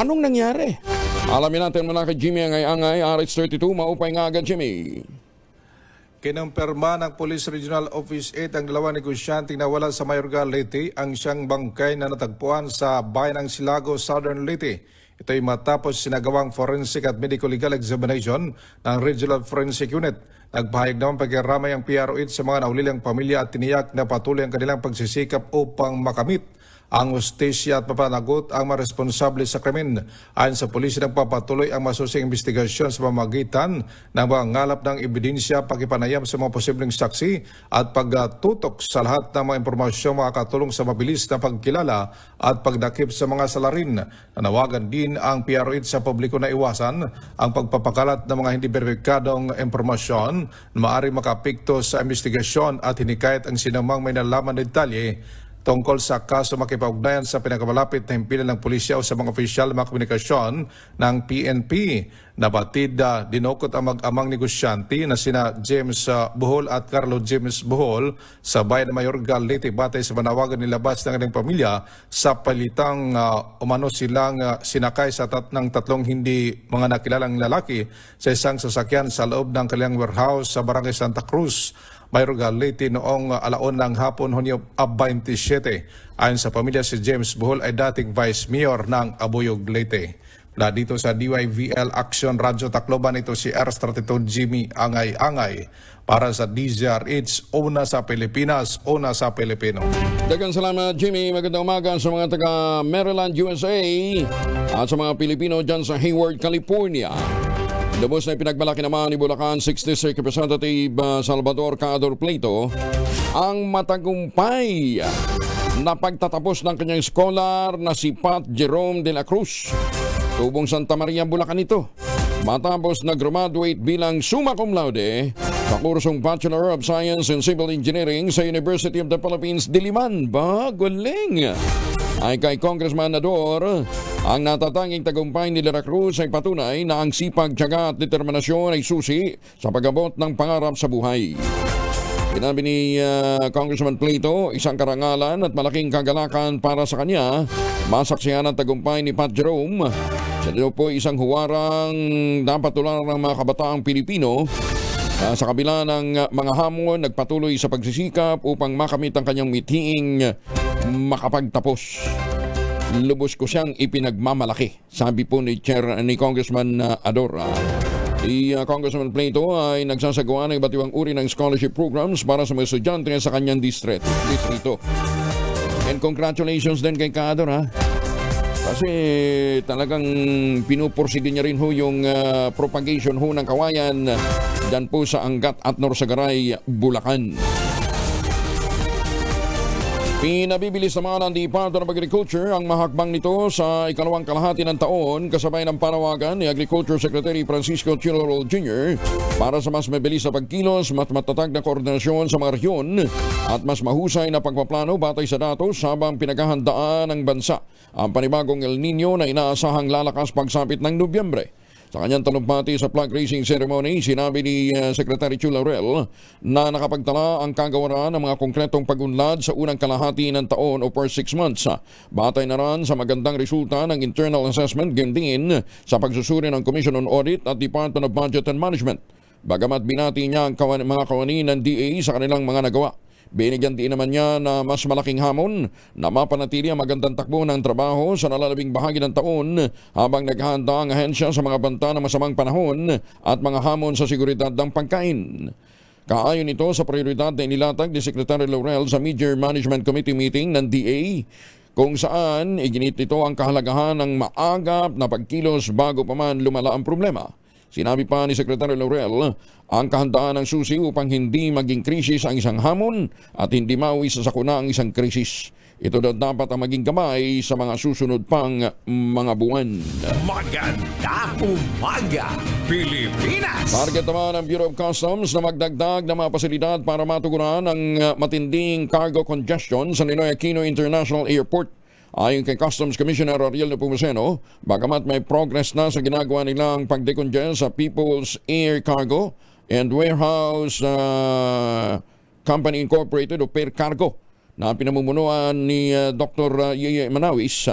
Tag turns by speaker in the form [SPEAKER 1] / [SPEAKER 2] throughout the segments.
[SPEAKER 1] Anong nangyari? Alamin natin mula kay Jimmy Angay-Angay, RH32, maupay nga agad, Jimmy.
[SPEAKER 2] Kinumpirma ng Police Regional Office 8 ang dalawang negosyanteng nawala sa Mayorga, Leyte ang siyang bangkay na natagpuan sa bayan ng Silago, Southern Leyte. Ito ay matapos sinagawang forensic at medical legal examination ng Regional Forensic Unit. Nagpahayag naman pagkaramay ang PRO8 sa mga naulilang pamilya at tiniyak na patuloy ang kanilang pagsisikap upang makamit ang hustisya at papanagot ang mga responsable sa krimen. Ayon sa pulis, nagpapatuloy ang masusing investigasyon sa pamamagitan ng mga ngalap ng ebidensya, pakipanayam sa mga posibleng saksi at pagtutok sa lahat ng mga impormasyong makakatulong sa mabilis na pagkilala at pagdakip sa mga salarin. Nanawagan din ang PRO8 sa publiko na iwasan ang pagpapakalat ng mga hindi beripikadong impormasyon na maaaring makapikto sa investigasyon at hinikayat ang sinumang may nalaman na detalye tungkol sa kaso makipag-ugnayan sa pinakamalapit na himpilan ng pulisya o sa mga opisyal na komunikasyon ng PNP. Nabatid dinukot ang mag-amang negosyante na sina James Bohol at Carlo James Bohol sa bayan ng Mayorga, Leyte batay sa manawagan nilabas ng kanilang pamilya sa palitang umano silang sinakay sa ng tatlong hindi mga nakilalang lalaki sa isang sasakyan sa loob ng kanilang warehouse sa Barangay Santa Cruz, Mayorga, Leyte noong alaon ng hapon, Hunyo 27. Ayon sa pamilya, si James Bohol ay dating Vice Mayor ng Abuyog, Leyte. Mula dito sa DYVL Action Radyo Tacloban, ito si RH32 Jimmy Angay-Angay para sa DZRH, una sa Pilipinas, una sa Pilipino.
[SPEAKER 1] Daghang salamat, Jimmy. Magandang umaga sa mga taga Maryland, USA at sa mga Pilipino dyan sa Hayward, California. Lubos na pinagmalaki naman ni Bulacan 60th Representative Salvador Cador Pleito ang matagumpay na pagtatapos ng kanyang scholar na si Pat Jerome de la Cruz. Tubong Santa Maria, Bulacan ito. Matapos na graduate bilang summa cum laude sa kursong Bachelor of Science in Civil Engineering sa University of the Philippines, Diliman. Galing! Ay kay Congressman Nador, ang natatanging tagumpay ni De La Cruz ay patunay na ang sipag, tiyaga at determinasyon ay susi sa pag-abot ng pangarap sa buhay. Sinabi ni Congressman Pleito, isang karangalan at malaking kagalakan para sa kanya, masaksihan ang tagumpay ni Pat Jerome. Siya po isang huwarang dapat tularan ng mga kabataang Pilipino. Sa kabila ng mga hamon, nagpatuloy sa pagsisikap upang makamit ang kanyang mithiing makapagtapos. Lubos ko siyang ipinagmamalaki, sabi po ni Congressman Ador. Si Congressman Pleito ay nagsasagawa ng iba't ibang uri ng scholarship programs para sa mga estudyante sa kanyang distrito. And congratulations din kay Ador, kasi talagang pinupursige niya rin ho yung propagation ho ng kawayan dyan po sa Angat at Norsagaray, Bulacan. Pinabibilis naman ng Department of Agriculture ang mahakbang nito sa ikalawang kalahati ng taon kasabay ng panawagan ni Agriculture Secretary Francisco Chilorol Jr. para sa mas mabilis na pagkilos, mas matatag na koordinasyon sa mga rehiyon at mas mahusay na pagpaplano batay sa datos habang pinaghahandaan ng bansa ang panibagong El Nino na inaasahang lalakas pagsapit ng Nobyembre. Sa kanyang talumpati sa flag raising ceremony, sinabi ni Secretary Chu Laurel na nakapagtala ang kagawaran ng mga konkretong pagunlad sa unang kalahati ng taon o per 6 months. Batay na rin sa magandang resulta ng internal assessment, din sa pagsusuri ng Commission on Audit at Department of Budget and Management. Bagamat binati niya ang mga kawani ng DA sa kanilang mga nagawa, binigyan din naman niya na mas malaking hamon na mapanatili ang magandang takbo ng trabaho sa nalalabing bahagi ng taon habang naghahanda ang ahensya sa mga banta ng masamang panahon at mga hamon sa seguridad ng pagkain. Kaayon ito sa prioridad na inilatag ni Secretary Laurel sa Mid-Year Management Committee meeting ng DA, kung saan iginit ito ang kahalagahan ng maagap na pagkilos bago pa man lumala ang problema. Sinabi pa ni Secretary Laurel ang kahandaan ng susi upang hindi maging krisis ang isang hamon at hindi mauwi sa sakuna ang isang krisis. Ito daw dapat ang maging gamay sa mga susunod pang mga buwan.
[SPEAKER 3] Maganda umaga, Pilipinas!
[SPEAKER 1] Target naman ng Bureau of Customs na magdagdag ng mga pasilidad para matugunan ang matinding cargo congestion sa Ninoy Aquino International Airport. Ayon kay Customs Commissioner Ariel Nepomuceno, bagamat may progress na sa ginagawa nilang pagdecongest sa People's Air Cargo and Warehouse Company Incorporated o PAIR Cargo na pinamumunuan ni Dr. Yeye Manawis,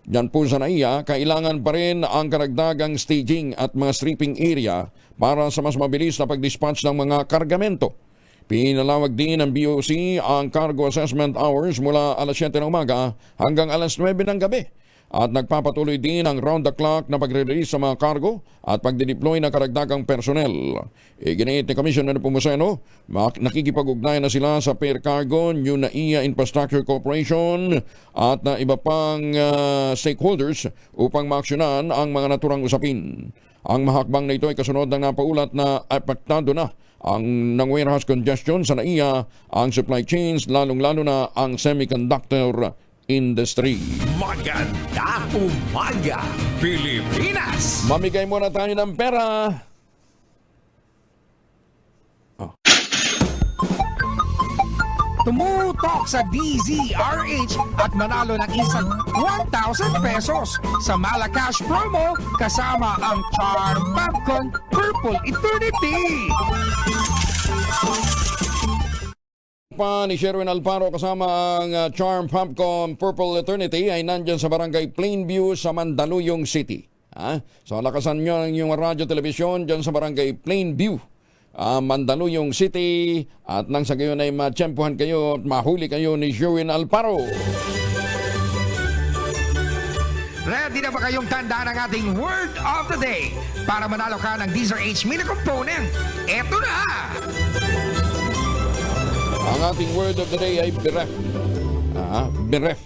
[SPEAKER 1] Diyan po sa NAIA, kailangan pa rin ang karagdagang staging at mga stripping area para sa mas mabilis na pag-dispatch ng mga kargamento. Pinalawag din ng BOC ang cargo assessment hours mula alas 7 ng umaga hanggang alas 9 ng gabi. At nagpapatuloy din ang round-the-clock na pagre-release sa mga cargo at pagdideploy ng karagdagang personnel. Iginit ni Commissioner Pumuseno, nakikipag-ugnay na sila sa Pair Cargo, New NAIA Infrastructure Corporation at na iba pang stakeholders upang maaksyonan ang mga naturang usapin. Ang mahakbang na ito ay kasunod ng napaulat na apektado na ang ng warehouse congestion sa NAIA, ang supply chains, lalong-lalo na ang semiconductor industry.
[SPEAKER 3] Maganda umaga, Pilipinas!
[SPEAKER 1] Mamigay muna tayo ng pera.
[SPEAKER 4] Tumutok sa DZRH at manalo ng isang 1,000 pesos sa Malacash promo kasama ang Charm Popcorn Purple Eternity.
[SPEAKER 1] Pa ni Sherwin Alparo kasama ang Charm Popcorn Purple Eternity ay nandyan sa barangay Plainview sa Mandaluyong City. So lakasan nyo ang inyong radyo telebisyon dyan sa barangay Plainview, Mandaluyong City, at nang sa gayon ay matsyempuhan kayo at mahuli kayo ni Sherwin Alparo.
[SPEAKER 4] Ready na ba kayong tandaan ang ating word of the day para manalo ka ng DZRH mini component? Eto na!
[SPEAKER 1] Ang ating word of the day ay beref. Beref.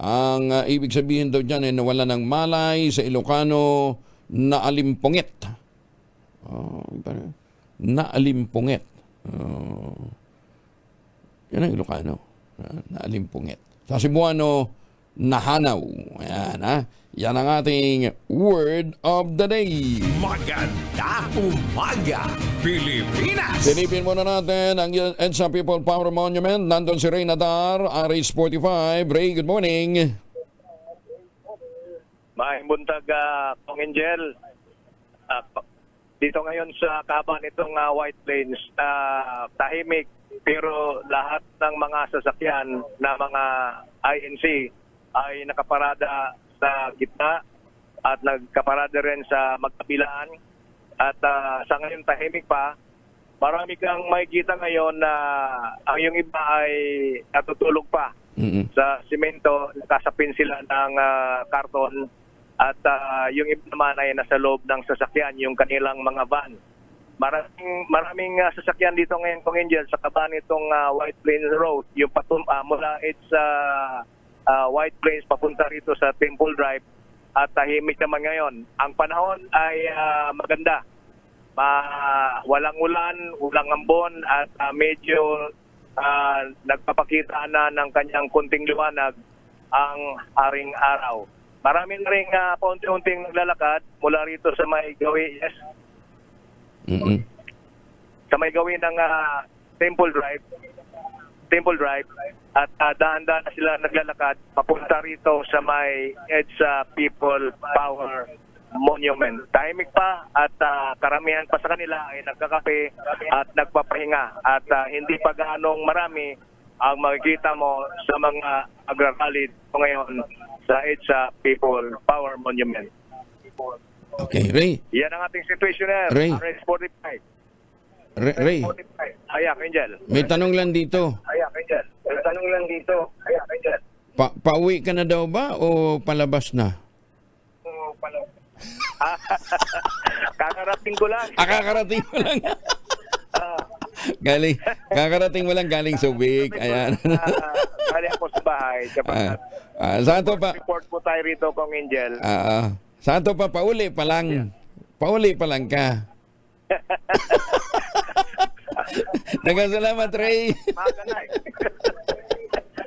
[SPEAKER 1] Ang ibig sabihin daw dyan ay nawala ng malay sa Ilocano, naalimpungit. Naalimpungit. Yan ang Ilocano. Naalimpungit. Sa Cebuano, nahanaw. Ayan, yan ang ating word of the day.
[SPEAKER 3] Maganda umaga, Pilipinas!
[SPEAKER 1] Silipin muna natin ang EDSA People Power Monument. Nandun si Ray Nadar, RH45. Ray, good morning.
[SPEAKER 5] Maayong buntag, Kong Angel. Dito ngayon sa kaban itong White Plains, tahimik pero lahat ng mga sasakyan na mga INC ay nakaparada sa gitna at nagkaparada rin sa magkabilaan. At sa ngayon tahimik pa, marami kang makikita ngayon na ang yung iba ay natutulog pa sa simento, nakasapin sila ng karton, at yung iba naman ay nasa loob ng sasakyan, yung kanilang mga van. Maraming sasakyan dito ngayon, Kong Angel, sa kaban itong White Plains Road, yung mula White Plains papunta rito sa Temple Drive, at tahimik naman ngayon. Ang panahon ay maganda. Walang ulan, walang ambon, at medyo nagpapakita na ng kanyang kunting liwanag ang haring araw. Maraming ring paunti-unting naglalakad mula rito sa may gawi, yes? Sa may gawi ng Temple Drive, at dahan-dahan na sila naglalakad papunta rito sa may EDSA People Power Monument. Tahimik pa at karamihan pa sa kanila ay nagkakape at nagpapahinga, at hindi pa gaanong marami ang makikita mo sa mga agrarally ngayon sa EDSA People Power Monument.
[SPEAKER 1] Okay, Ray.
[SPEAKER 5] Yan ang ating situation na.
[SPEAKER 1] Ray.
[SPEAKER 5] RH45.
[SPEAKER 1] Ray,
[SPEAKER 5] Ayak, Angel.
[SPEAKER 1] may tanong lang dito.
[SPEAKER 5] Ayak, Angel. May tanong lang dito. Ayak, Angel.
[SPEAKER 1] Pauwi ka na daw ba o palabas na?
[SPEAKER 5] Kakarating ko lang.
[SPEAKER 1] Kakarating mo lang. Kakarating mo lang galing Subic. Ayan.
[SPEAKER 5] Galing ako sa bahay.
[SPEAKER 1] Saan to pa?
[SPEAKER 5] Report po tayo rito, Kong Angel.
[SPEAKER 1] Saan to pa? Pauli pa lang. Pauli pa lang ka. Nagkasalamat, Ray.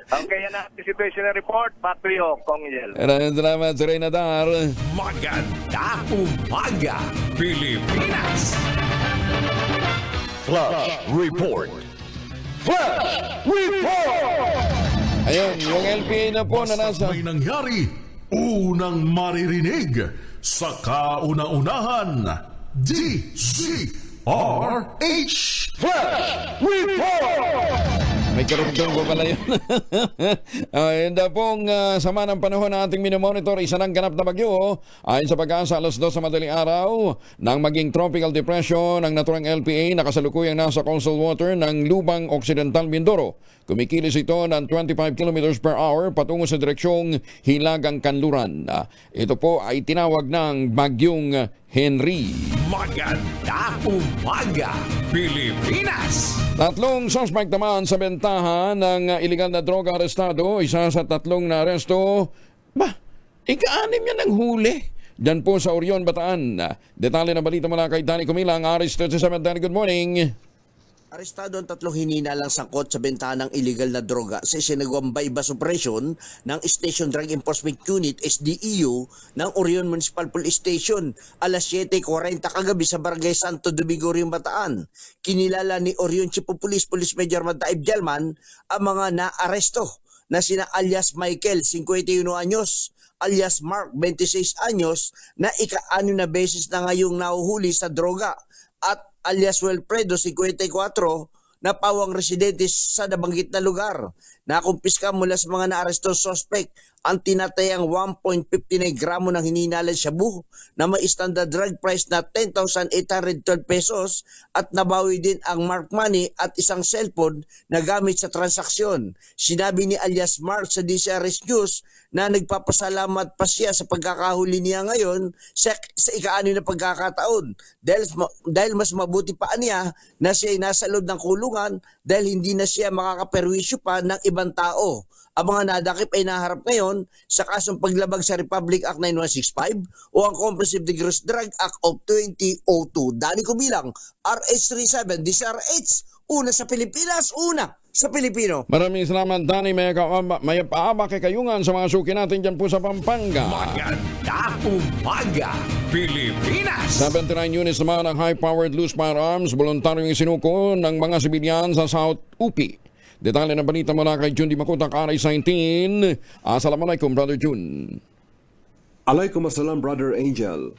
[SPEAKER 5] Okay, yan ang situation report. Back to you, Kong Angel.
[SPEAKER 1] Maraming salamat, Sir Ray Nadar.
[SPEAKER 3] Maganda umaga, Pilipinas!
[SPEAKER 6] Flash Report. Flash Report!
[SPEAKER 1] Ayun, yung LPA na po na nasa...
[SPEAKER 6] May nangyari, unang maririnig sa kauna-unahan. DZRH Flash Report!
[SPEAKER 1] May karugtong po pala yun. And pong sama ng panahon na ating minomonitor, isa ng ganap na bagyo. Ayon sa pag-asa, alas 2 sa madaling araw, nang maging tropical depression ang naturang LPA, nakasalukuyang nasa coastal water ng Lubang Occidental, Mindoro. Kumikilos ito ng 25 km per hour patungo sa direksyong Hilagang Kanluran. Ito po ay tinawag ng Bagyong Henry.
[SPEAKER 3] Maganda umaga, Pilipinas!
[SPEAKER 1] Tatlong suspect naman sa bentahan ng iligal na droga arestado. Isa sa tatlong na aresto, ika-anim niya ng huli. Diyan po sa Orion, Bataan. Detalye ng balita mula kay Danny Cumilang, Aris 37. Danny, good morning.
[SPEAKER 7] Arestado ang tatlong hininalang sangkot sa bentahan ng illegal na droga sa isinagawang bypass operation ng Station Drug Enforcement Unit SDEU ng Orion Municipal Police Station alas 7:40 kagabi sa Barangay Santo Domingo, Orion, Bataan. Kinilala ni Orion Chief of Police Major Mataib Jalman ang mga naaresto na sina alias Michael, 51 anyos, alias Mark, 26 anyos, na ika-6 na beses na ngayong nahuhuli sa droga, at alias Wilfredo, 54, na pawang residente sa nabanggit na lugar. Nakumpiska mula sa mga naaresto suspect ang tinatayang 1.59 gramo ng hininalang shabu na may standard drug price na 10,812 pesos, at nabawi din ang mark money at isang cellphone na gamit sa transaksyon. Sinabi ni alias Mark sa DCRS News na nagpapasalamat pa siya sa pagkakahuli niya ngayon sa ika-6 na pagkakataon dahil mas mabuti pa niya na siya ay nasa loob ng kulungan dahil hindi na siya makakaperwisyo pa ng ibang tao. Ang mga nadakip ay naharap ngayon sa kasong paglabag sa Republic Act 9165 o ang Comprehensive Dangerous Drug Act of 2002. Dani ko bilang RH37 DCRH, una sa Pilipinas, una sa Pilipino.
[SPEAKER 1] Maraming salamat, Danny. May paama kay kayungan sa mga suki natin dyan po sa Pampanga.
[SPEAKER 3] Maganda umaga, Pilipinas!
[SPEAKER 1] 79 units naman ng high-powered loose firearms, voluntaryong isinuko ng mga sibilyan sa South UP. Detalye ng balita mula kay Jun Di Makutak, Aris 19. Assalamualaikum, Brother Jun.
[SPEAKER 8] Alaikum assalam, Brother Angel.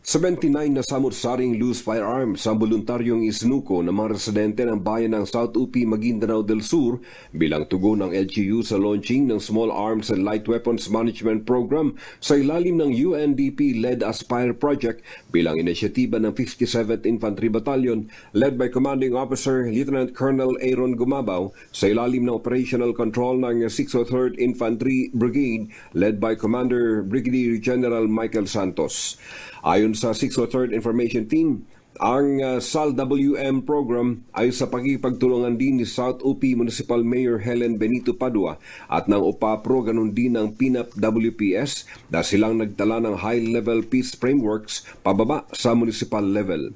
[SPEAKER 8] 79 na samut-saring loose firearms ang voluntaryong isinuko ng mga residente ng bayan ng South UP, Maguindanao del Sur bilang tugon ng LGU sa launching ng Small Arms and Light Weapons Management Program sa ilalim ng UNDP-led Aspire Project bilang inisyatiba ng 57th Infantry Battalion led by Commanding Officer Lieutenant Colonel Aaron Gumabaw sa ilalim ng operational control ng 603rd Infantry Brigade led by Commander Brigadier General Michael Santos. Ayon sa 603rd Information Team, ang SAL-WM program ay sa pakipagtulungan din ni South UP Municipal Mayor Helen Benito Padua at ng UPAPRO, ganun din ng PNP-WPS na silang nagtala ng high-level peace frameworks pababa sa municipal level.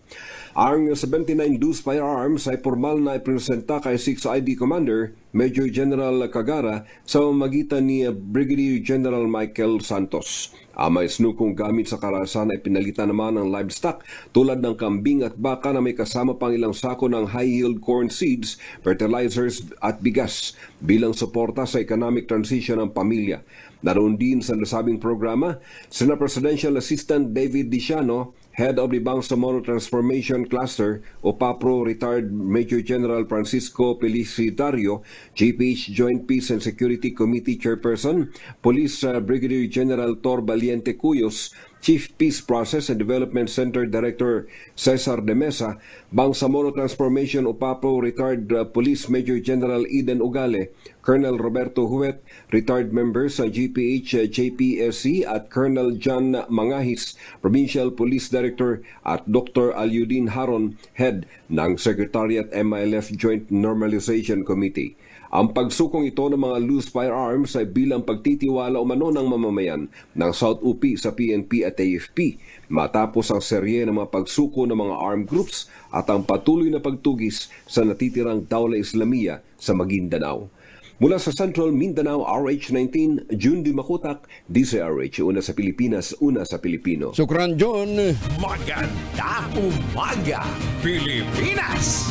[SPEAKER 8] Ang 79 loose firearms ay formal na ipresenta kay 6 ID Commander Major General Cagara sa magitan ni Brigadier General Michael Santos. Ang may snukong gamit sa karahasan ay pinalitan naman ng livestock tulad ng kambing at baka na may kasama pang ilang sako ng high-yield corn seeds, fertilizers at bigas bilang suporta sa economic transition ng pamilya. Naroon din sa nasabing programa, sina Presidential Assistant David Diciano, Head of the Bangsamoro Transformation Cluster o PAPRO Retired Major General Francisco Felicitario, GPH Joint Peace and Security Committee Chairperson, Police Brigadier General Tor Valiente Cuyos, Chief Peace Process and Development Center Director Cesar de Mesa, Bangsamoro Transformation o PAPRO Retired Police Major General Eden Ugale, Colonel Roberto Huet, retired members sa GPH JPSC at Colonel John Mangahis, Provincial Police Director at Dr. Alyudin Haron, Head ng Secretariat MILF Joint Normalization Committee. Ang pagsukong ito ng mga loose firearms ay bilang pagtitiwala umano ng mamamayan ng South UP sa PNP at AFP matapos ang serye ng mga pagsuko ng mga armed groups at ang patuloy na pagtugis sa natitirang Dawla Islamiyya sa Maguindanao. Mula sa Central Mindanao, RH19, Jun Di Makutak, DCRH, una sa Pilipinas, una sa Pilipino.
[SPEAKER 1] Sukran, John.
[SPEAKER 3] Maganda umaga, Pilipinas!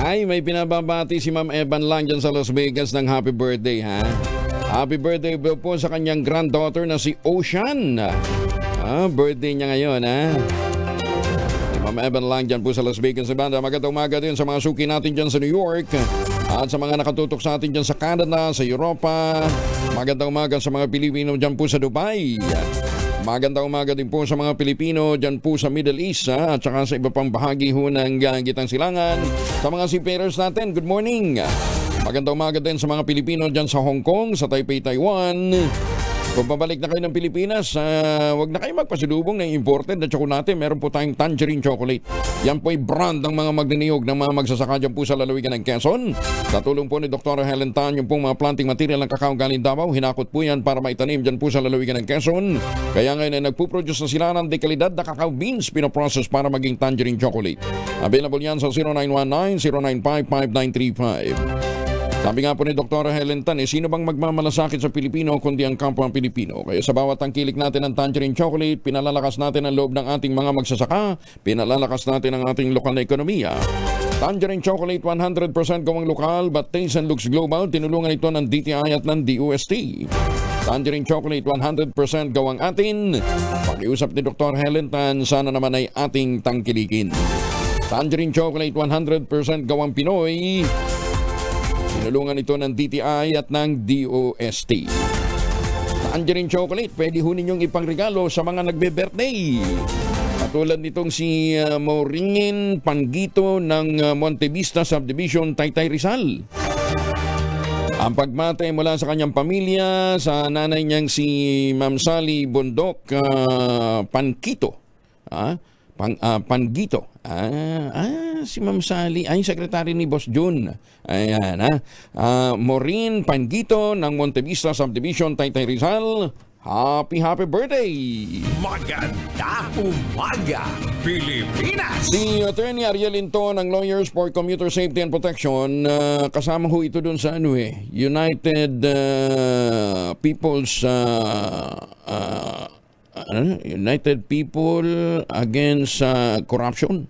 [SPEAKER 1] Ay, may pinababati si Ma'am Evan lang dyan sa Las Vegas ng happy birthday, ha? Happy birthday po sa kanyang granddaughter na si Ocean. Birthday niya ngayon, ha? Ma'am Evan lang dyan po sa Las Vegas, Nevada. Magandang umaga din sa mga suki natin dyan sa New York at sa mga nakatutok sa atin dyan sa Canada, sa Europa. Magandang umaga sa mga Pilipino dyan po sa Dubai. Magandang umaga din po sa mga Pilipino dyan po sa Middle East at saka sa iba pang bahagi ho ng Gitang Silangan. Sa mga seafarers natin, good morning. Magandang umaga din sa mga Pilipino dyan sa Hong Kong, sa Taipei, Taiwan. Kung pabalik na kayo ng Pilipinas, wag na kayo magpasalubong ng imported na tsokolate. Meron po tayong tangerine chocolate. Yan po ay brand ng mga magniniyog ng mga magsasaka dyan po sa lalawigan ng Quezon. Sa tulong po ni Dr. Helen Tan, yung pong mga planting material ng kakao galing Davao, hinakot po yan para maitanim dyan po sa lalawigan ng Quezon. Kaya ngayon ay nagpuproduce na sila ng dekalidad na kakao beans pinoprocess para maging tangerine chocolate. Available yan sa 0919-095-5935. Sabi nga po ni Dr. Helen Tan, sino bang magmamalasakit sa Pilipino kundi ang kapwa Pilipino? Kaya sa bawat tangkilik natin ng tangerine chocolate, pinalalakas natin ang loob ng ating mga magsasaka, pinalalakas natin ang ating lokal na ekonomiya. Tangerine chocolate 100% gawang lokal but taste and looks global. Tinulungan ito ng DTI at ng DOST. Tangerine chocolate 100% gawang atin. Pakiusap ni Dr. Helen Tan, sana naman ay ating tangkilikin. Tangerine chocolate 100% gawang Pinoy. Tinulungan ito ng DTI at ng DOST. Tangerine chocolate, pwede ho ninyong ipangregalo sa mga nagbe-birthday. Katulad nitong si Maureen Panggito ng Montevista Subdivision, Taytay Rizal. Ang pagmate mula sa kanyang pamilya, sa nanay niyang si Ma'am Sally Bondok Pankito. Panggito. Si Ma'am Sally, ay sekretary ni Boss Jun. Ayan, Maureen Panggito ng Montevista Subdivision, Taytay Rizal. Happy birthday!
[SPEAKER 3] Magandang umaga, Pilipinas!
[SPEAKER 1] Si Attorney Ariel Linton ng Lawyers for Commuter Safety and Protection, kasama ho ito dun sa United People's United People Against Corruption.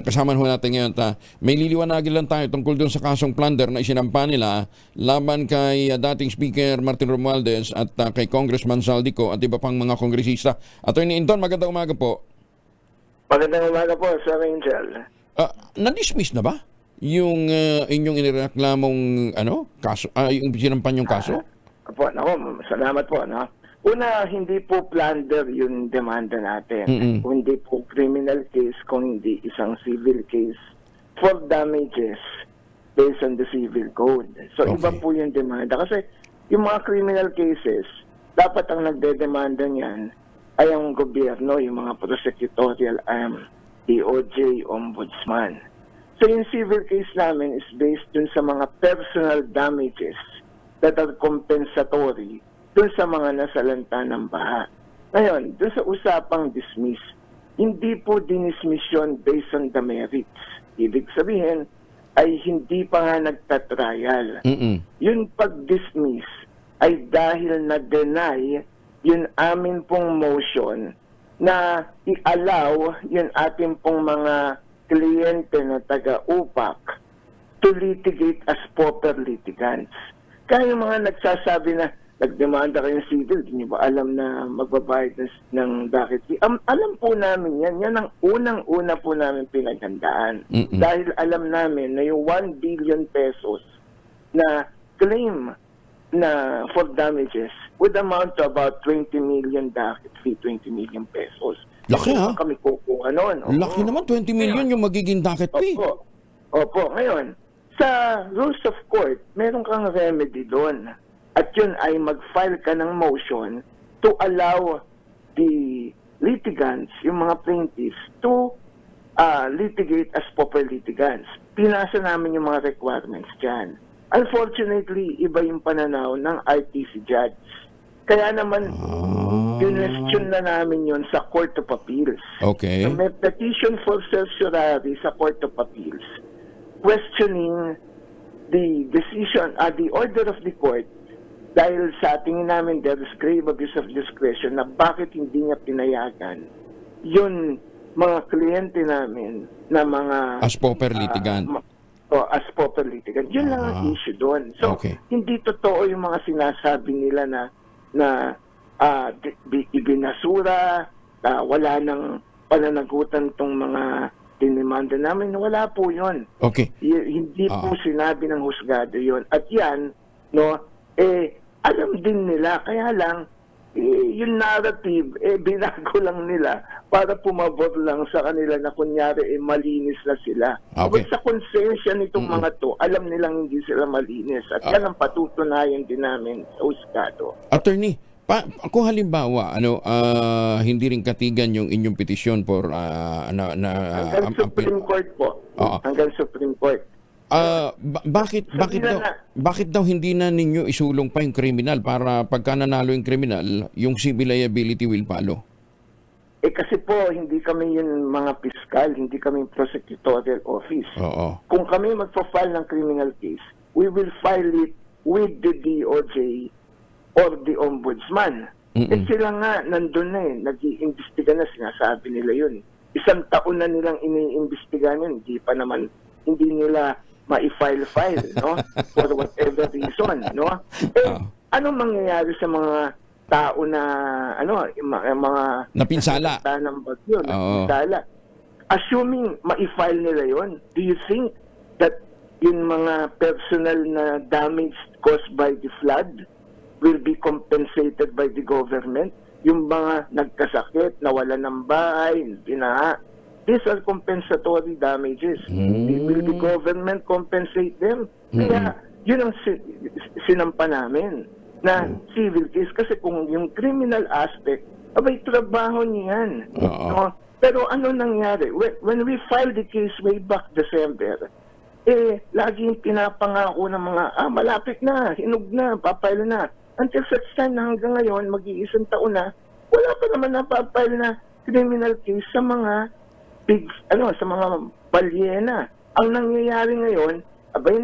[SPEAKER 1] Kasama ho natin ngayon. May liliwanagin lang tayo tungkol doon sa kasong plunder na isinampa nila laban kay dating Speaker Martin Romualdez at kay Congressman Saldico at iba pang mga kongresista. Attorney Linton, magandang umaga po.
[SPEAKER 9] Magandang umaga po, Sir Angel.
[SPEAKER 1] Na-dismiss na ba yung inyong inireklamong kaso, yung sinampan yung kaso?
[SPEAKER 9] Salamat po. Una, hindi po plunder yung demanda natin. Hindi po criminal case, kung hindi isang civil case for damages based on the civil code. So, iba po yung demanda. Kasi yung mga criminal cases, dapat ang nagdedemanda niyan ay ang gobyerno, yung mga prosecutorial arm, DOJ, Ombudsman. So, yung civil case namin is based dun sa mga personal damages that are compensatory dun sa mga nasalanta ng baha. Ngayon, dun sa usapang dismiss, hindi po dinismiss yun based on the merits. Ibig sabihin, ay hindi pa nga nagtatrial. Yung pag-dismiss ay dahil na-deny yung amin pong motion na i-allow yung ating pong mga kliyente na taga-UPAC to litigate as proper litigants. Kaya yung mga nagsasabi na nagdemanda kayong civil, di niyo ba alam na magbabayad ng docket fee? Alam po namin yan. Yan ang unang-una po namin pinaghandaan. Dahil alam namin na yung 1 billion pesos na claim na for damages would amount to about 20 million docket fee, 20 million pesos.
[SPEAKER 1] Laki ha?
[SPEAKER 9] Kami kukuha noon.
[SPEAKER 1] Laki naman, 20 million yung magiging docket fee.
[SPEAKER 9] Opo. Ngayon, sa rules of court, meron kang remedy doon. At yun ay mag-file ka ng motion to allow the litigants, yung mga plaintiffs, to litigate as proper litigants. Pinasa namin yung mga requirements dyan. Unfortunately, iba yung pananaw ng RTC judge. Kaya naman, question na namin yun sa Court of Appeals.
[SPEAKER 1] Okay.
[SPEAKER 9] So, may petition for certiorari sa Court of Appeals questioning the decision, the order of the court. Dahil sa tingin namin there is grave abuse of discretion na bakit hindi niya pinayagan yun mga kliyente namin na mga
[SPEAKER 1] as proper litigant.
[SPEAKER 9] As proper litigant. Yun lang ang issue doon. So, hindi totoo yung mga sinasabi nila na ibinasura, wala nang pananagutan tong mga dinimanda namin. Wala po yun.
[SPEAKER 1] Okay.
[SPEAKER 9] Hindi po sinabi ng husgado yun. At yan, no, alam din nila. Kaya lang, yung narrative, binago lang nila para pumabor lang sa kanila na kunyari malinis na sila.
[SPEAKER 1] Okay.
[SPEAKER 9] But sa konsensya nitong mga to, alam nilang hindi sila malinis. At yan ang patutunayan din namin sa husgado.
[SPEAKER 1] Attorney, kung halimbawa, hindi rin katigan yung inyong petisyon for
[SPEAKER 9] hanggang Supreme Court po. Hanggang Supreme Court.
[SPEAKER 1] Bakit daw hindi na ninyo isulong pa yung kriminal para pagka nanalo yung kriminal, yung civil liability will follow?
[SPEAKER 9] Kasi po, hindi kami yung mga piskal, hindi kami prosecutorial office.
[SPEAKER 1] Oo.
[SPEAKER 9] Kung kami magpa-file ng criminal case, we will file it with the DOJ or the Ombudsman. Sila nga, nandun na nag-iimbestiga na, sinasabi nila yun. 1 taon na nilang iniimbestiga yun, hindi nila ma-file, no? For whatever reason, no? Ano mangyayari sa mga tao na, mga
[SPEAKER 1] napinsala
[SPEAKER 9] ng bagyo, napinsala? Assuming ma-file nila yun, do you think that yung mga personal na damage caused by the flood will be compensated by the government? Yung mga nagkasakit, nawala ng bahay, binaha, these are compensatory damages. Will the government compensate them? Kaya yun ang sinampa namin na civil case. Kasi kung yung criminal aspect, abay, trabaho niyan. No? Pero ano nangyari? When we filed the case way back December, laging pinapangako ng mga, malapit na, hinog na, papile na. Until such time na hanggang ngayon, mag-iisang taon na, wala pa naman napapile na criminal case sa mga sa mga balyena. Ang nangyayari ngayon, abay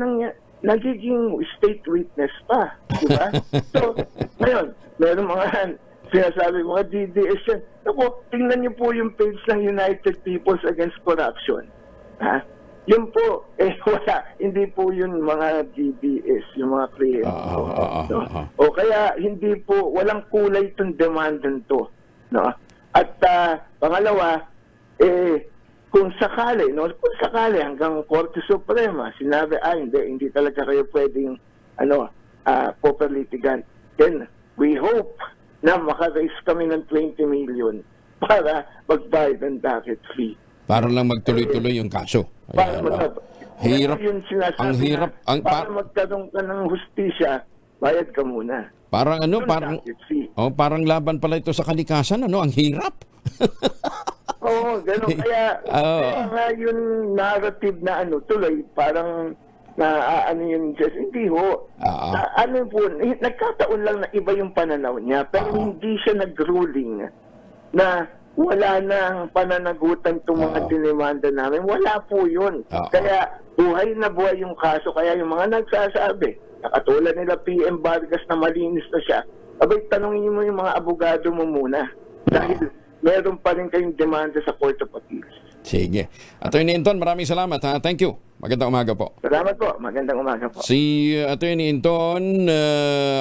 [SPEAKER 9] nagiging state witness pa. Diba? So, ngayon, meron mga sinasabi mga DDS yan. Ako, tingnan niyo po yung page ng United Peoples Against Corruption. Ha? Yun po, wala. Hindi po yun mga DDS, yung mga kliyente. O kaya, hindi po, walang kulay itong demandan to. No? At pangalawa, kung sakali hanggang Korte Suprema, sinabi, hindi talaga kayo pwedeng, poperlitigan. Then, we hope na makaraise kami ng 20 million para magbayad ng docket fee.
[SPEAKER 1] Para lang magtuloy-tuloy yung kaso. Hirap. Ang hirap.
[SPEAKER 9] Para magkaroon ka ng hustisya, bayad ka muna.
[SPEAKER 1] Parang parang laban pala ito sa kalikasan, Ang hirap.
[SPEAKER 9] Oo, gano'n. Kaya nga yung narrative na tuloy, parang yun, hindi ho. Nagkataon lang na iba yung pananaw niya, pero hindi siya nag-ruling na wala nang pananagutan itong mga dinimanda namin. Wala po yun. Kaya buhay na buhay yung kaso. Kaya yung mga nagsasabi, nakatulad nila PM Vargas na malinis na siya, abay, tanongin mo yung mga abogado mo muna. Dahil meron pa rin kayong demanda sa Court of Appeals.
[SPEAKER 1] Sige. Attorney Inton, maraming salamat. Thank you. Magandang umaga po.
[SPEAKER 9] Salamat po. Magandang umaga po.
[SPEAKER 1] Si Attorney Inton,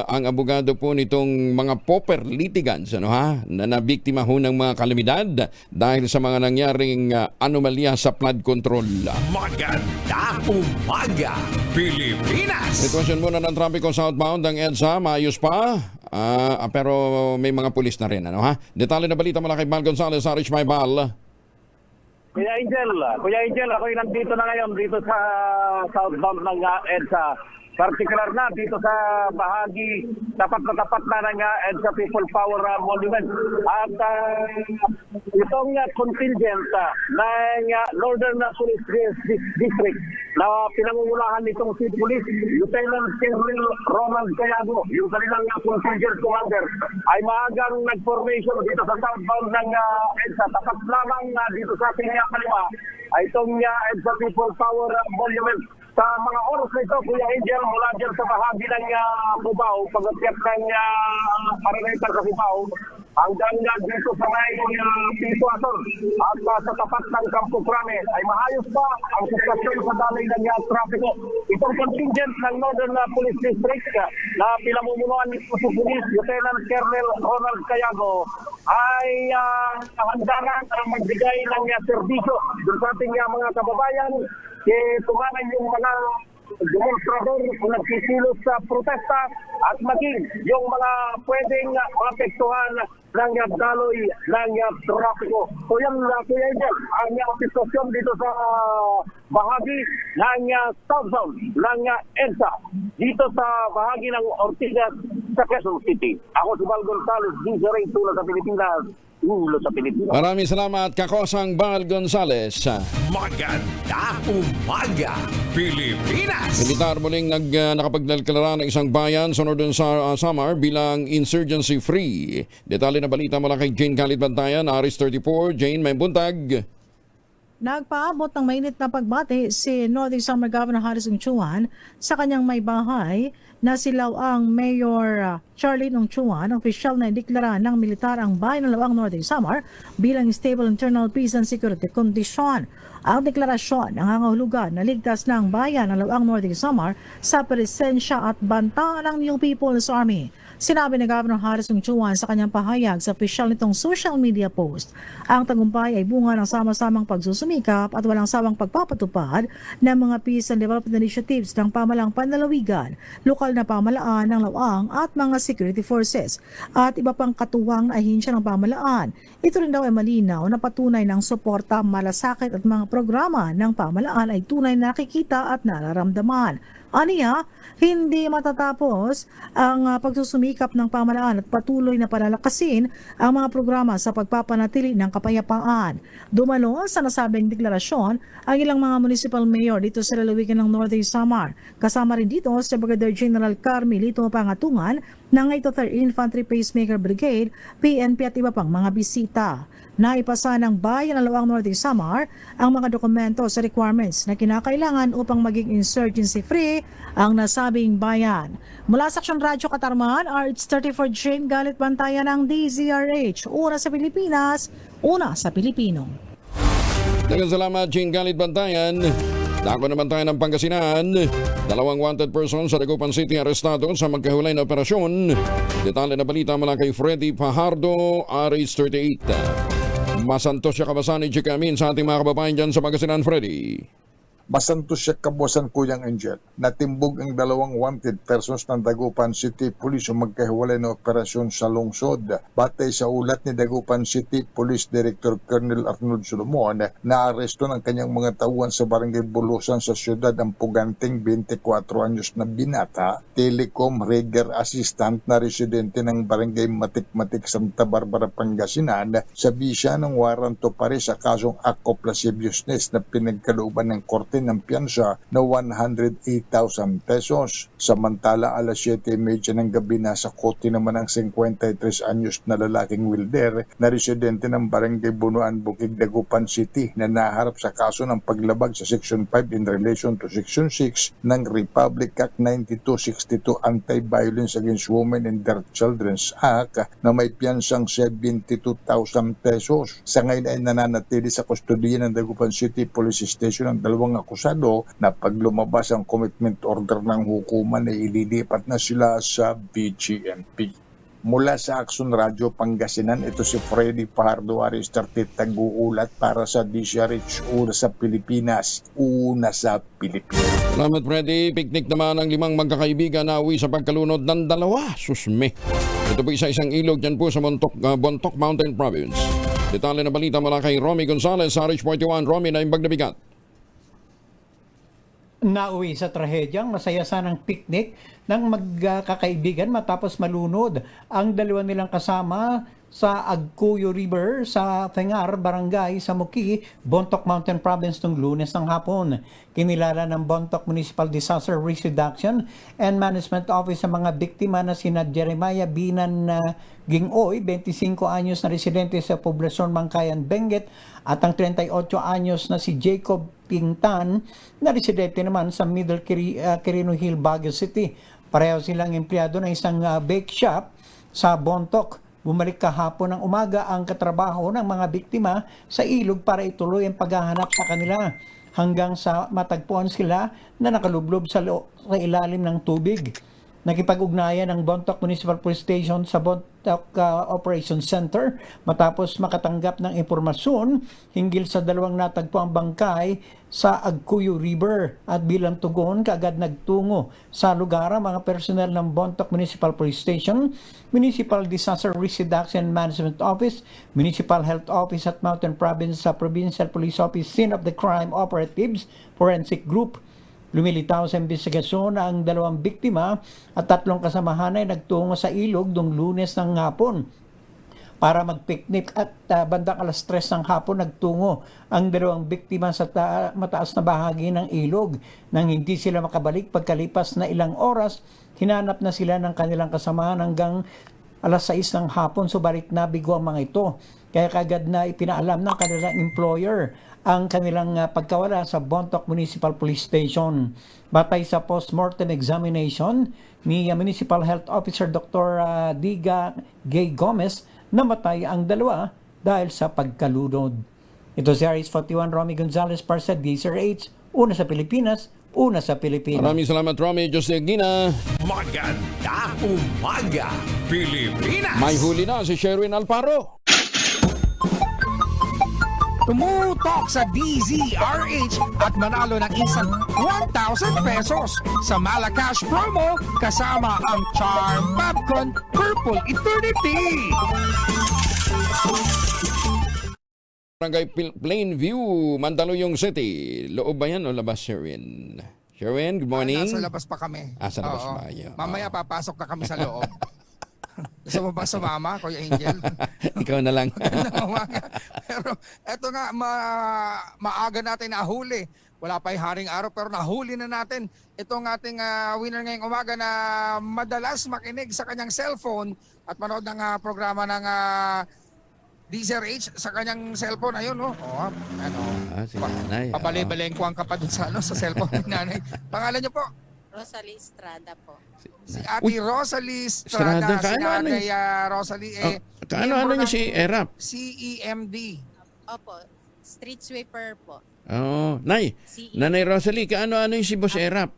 [SPEAKER 1] ang abogado po nitong mga pauper litigants na nabiktima ho ng mga kalamidad dahil sa mga nangyaring anomalya sa flood control.
[SPEAKER 3] Magandang umaga, Pilipinas!
[SPEAKER 1] Sitwasyon muna ng trapiko southbound ng EDSA, maayos pa. Pero may mga pulis na rin. Detalye na balita mula kay Val Gonzalez sa Rich Maybal.
[SPEAKER 5] Kuya Angel, ako'y nandito na ngayon dito sa southbound ng EDSA. Particular na dito sa bahagi tapat na ng EDSA People Power Monument. At itong contingent ng Northern Police District na pinangungulahan nitong City Police, Lieutenant Colonel Ronald Cayago, yung kanilang contingent commander, ay maagang nag-formation dito sa southbound ng EDSA. Tapat lamang dito sa ating kaliwa ay itong EDSA People Power Monument. Sa mga oras na ito, Kuya Angel, mula dyan sa bahagi ng Cubao, pag-akyat ng Paranaytan sa Cubao, hanggang dito sa may Pisuason at sa tapat ng Campo Crame, ay maayos pa ang sitwasyon sa daloy ng trapiko. Itong contingent ng Northern Police District na pinamumunuan nito sa Police, Lieutenant Colonel Ronald Cayago, ay handa na magbigay ng serbisyo doon sa ating mga kababayan. Tumanan yung mga demonstrador kung nagsisilot sa protesta at maging yung mga pwedeng maapektuhan ng daloy ng trapiko. So yan, Kuya Angel, ang sitwasyon dito sa bahagi ng South Zone ng EDSA dito sa bahagi ng Ortigas sa Quezon City. Ako si Val Gonzales, DJ Tulo sa Pilipinas. Ulo sa Pilipinas.
[SPEAKER 1] Maraming salamat, Kakosang Val Gonzales.
[SPEAKER 3] Maganda umaga, Pilipinas!
[SPEAKER 1] Militar muling nakapagdeklara ng isang bayan sa Northern Samar bilang insurgency-free. Detalye na balita mula kay Jane Khalid Bantayan, Aris 34. Jane, may buntag.
[SPEAKER 10] Nagpaabot ng mainit na pagbati si Northern Samar Governor Harrison Chuan sa kanyang may bahay na silaw ang Mayor Charlie Nong Chuan, opisyal na ideklara ng militar ang bayan ng Lawang Northern Samar bilang stable internal peace and security condition. Ang deklarasyon nangangahulugan na ligtas ng bayan ng Lawang Northern Samar sa presensya at banta ng New People's Army. Sinabi ni Governor Harrison Chuan sa kanyang pahayag sa opisyal nitong social media post, ang tagumpay ay bunga ng sama-samang pagsusumikap at walang sawang pagpapatupad ng mga peace and development initiatives ng pamalang panlalawigan, lokal na pamalaan ng Lawang at mga security forces at iba pang katuwang na ahinsya ng pamalaan. Ito rin daw ay malinaw na patunay ng suporta, malasakit at mga programa ng pamalaan ay tunay na nakikita at nararamdaman. Aniya, hindi matatapos ang pagsusumikap ng pamalaan at patuloy na palalakasin ang mga programa sa pagpapanatili ng kapayapaan. Dumalo sa nasabing deklarasyon ang ilang mga municipal mayor dito sa lalawigan ng Northern Samar. Kasama rin dito si Brigadier General Carmelito Pangatungan ng 83rd Infantry Pacemaker Brigade, PNP at iba pang mga bisita. Naipasa ng bayan ng Lawang Northern Samar ang mga dokumento sa requirements na kinakailangan upang maging insurgency-free ang nasabing bayan. Mula sa Aksyon Radyo Katarman, RH34 Jane Galit Bantayan ng DZRH. Una sa Pilipinas, una sa Pilipino.
[SPEAKER 1] Daghang salamat, Jane Galit Bantayan. Dako naman tayo ng Pangasinan. 2 wanted persons sa Dagupan City arestado sa magkahulay na operasyon. Detalye na balita mula kay Freddy Fajardo, RH38. Masantos siya kabasan ni Chikamin sa ating mga kababayan dyan sa Pangasinan, Freddy.
[SPEAKER 11] Masantos siya kabasan, Kuyang Angel. Natimbog ang 2 wanted persons ng Dagupan City Police o magkahiwalay na operasyon sa lungsod. Batay sa ulat ni Dagupan City Police Director Colonel Arnold Solomon, naaresto ng kanyang mga tauhan sa Barangay Bulusan sa siyudad ang puganting 24 anyos na binata, telecom rigger assistant na residente ng Barangay Matik-Matik, Santa Barbara, Pangasinan, sa bisya ng waranto pare sa kasong act of lasciviousness na pinagkalooban ng korte ng piyansa na 108,000 pesos. Samantala, alas 7:30 ng gabi nasa kote naman ang 53 anyos na lalaking welder na residente ng Barangay Bunuan, Bukid, Dagupan City na naharap sa kaso ng paglabag sa Section 5 in relation to Section 6 ng Republic Act 9262 Anti-Violence Against Women and Their Children's Act na may piyansang 72,000 pesos. Sa ngayon ay nananatili sa kustodiya ng Dagupan City Police Station ang 2 akusado na pag lumabas ang commitment order ng hukuman ay ililipat na sila sa BGMP. Mula sa Aksyon Radyo Pangasinan, ito si Freddy Fajardo, Aris 30, tag-uulat para sa DZRH, una sa Pilipinas, una sa Pilipinas.
[SPEAKER 1] Salamat, Freddy. Picnic naman ang 5 magkakaibigan na uwi sa pagkalunod ng 2. Susme. Ito po isang ilog dyan po sa Bontoc Mountain Province. Detalye na balita mula kay Romy Gonzales, RH41. Romy, na imbag na bigat.
[SPEAKER 12] Nauwi sa trahedyang masaya sanang picnic ng magkakaibigan matapos malunod ang 2 nilang kasama sa Agcuyo River sa Fengar, Barangay sa Muki, Bontoc Mountain Province noong Lunes ng hapon. Kinilala ng Bontoc Municipal Disaster Risk Reduction and Management Office sa mga biktima na sina Jeremiah Binan Gingoy, 25 anyos na residente sa poblasyon Mangkayan, Benguet, at ang 38 anyos na si Jacob Pintan na residente naman sa Middle Quirino Hill, Baguio City. Pareho silang empleyado ng isang bake shop sa Bontoc. Bumalik kahapon ng umaga ang katrabaho ng mga biktima sa ilog para ituloy ang paghahanap sa kanila hanggang sa matagpuan sila na nakalublob sa ilalim ng tubig. Nakipag-ugnayan ang Bontoc Municipal Police Station sa Bontoc Operations Center matapos makatanggap ng impormasyon hinggil sa dalawang natagpuang bangkay sa Agcuyo River at bilang tugon kaagad nagtungo sa lugar ang mga personnel ng Bontoc Municipal Police Station, Municipal Disaster Risk Reduction Management Office, Municipal Health Office at Mountain Province sa Provincial Police Office Scene of the Crime Operatives Forensic Group. Lumilitaw sa investigasyon na ang dalawang biktima at 3 kasamahan ay nagtungo sa ilog noong Lunes ng hapon para magpiknik at bandang alas 3 ng hapon nagtungo ang dalawang biktima sa mataas na bahagi ng ilog. Nang hindi sila makabalik pagkalipas na ilang oras, hinanap na sila ng kanilang kasamahan hanggang alas 6 ng hapon, subalit nabigo ang mga ito. Kaya kagad na ipinaalam ng kanilang employer ang kanilang pagkawala sa Bontoc Municipal Police Station. Batay sa post-mortem examination ni Municipal Health Officer Dr. Diga Gay Gomez, namatay ang dalawa dahil sa pagkalunod. Ito si RS41 Romy Gonzalez para sa DZRH, una sa Pilipinas, una sa Pilipinas.
[SPEAKER 1] Maraming salamat, Romy. Jose Gina.
[SPEAKER 3] Maganda umaga, Pilipinas!
[SPEAKER 1] May huli na si Sherwin Alparo.
[SPEAKER 4] Tumutok sa DZRH at manalo ng isang 1,000 pesos sa Malacash promo kasama ang Charm Popcorn Purple Eternity.
[SPEAKER 1] Barangay Plainview, Mandaluyong City. Loob ba yan o labas, Sherwin? Sherwin, good morning.
[SPEAKER 13] Nasa labas pa kami.
[SPEAKER 1] Sa labas
[SPEAKER 13] Oo.
[SPEAKER 1] pa kayo.
[SPEAKER 13] Mamaya papasok na kami sa loob. Gusto mo ba sumama, Kuya Angel?
[SPEAKER 1] Ikaw na lang.
[SPEAKER 13] Pero eto nga, maaga natin nahuli. Wala pa yung haring araw pero nahuli na natin itong ating winner ngayong umaga na madalas makinig sa kanyang cellphone at manood ng programa ng DZRH sa kanyang cellphone. Ayun, no?
[SPEAKER 1] Si nanay.
[SPEAKER 13] Pabalay-balengkuang ka pa dun sa cellphone ni nanay. Pangalan niyo po?
[SPEAKER 14] Rosalie Estrada po.
[SPEAKER 13] Si Ate Rosalie Estrada. Si Nanay Rosalie.
[SPEAKER 1] Kaano niya si ERAP?
[SPEAKER 13] CEMD.
[SPEAKER 14] Opo. Street sweeper po.
[SPEAKER 1] Oo. Nanay Rosalie, kaano yung si Boss ERAP?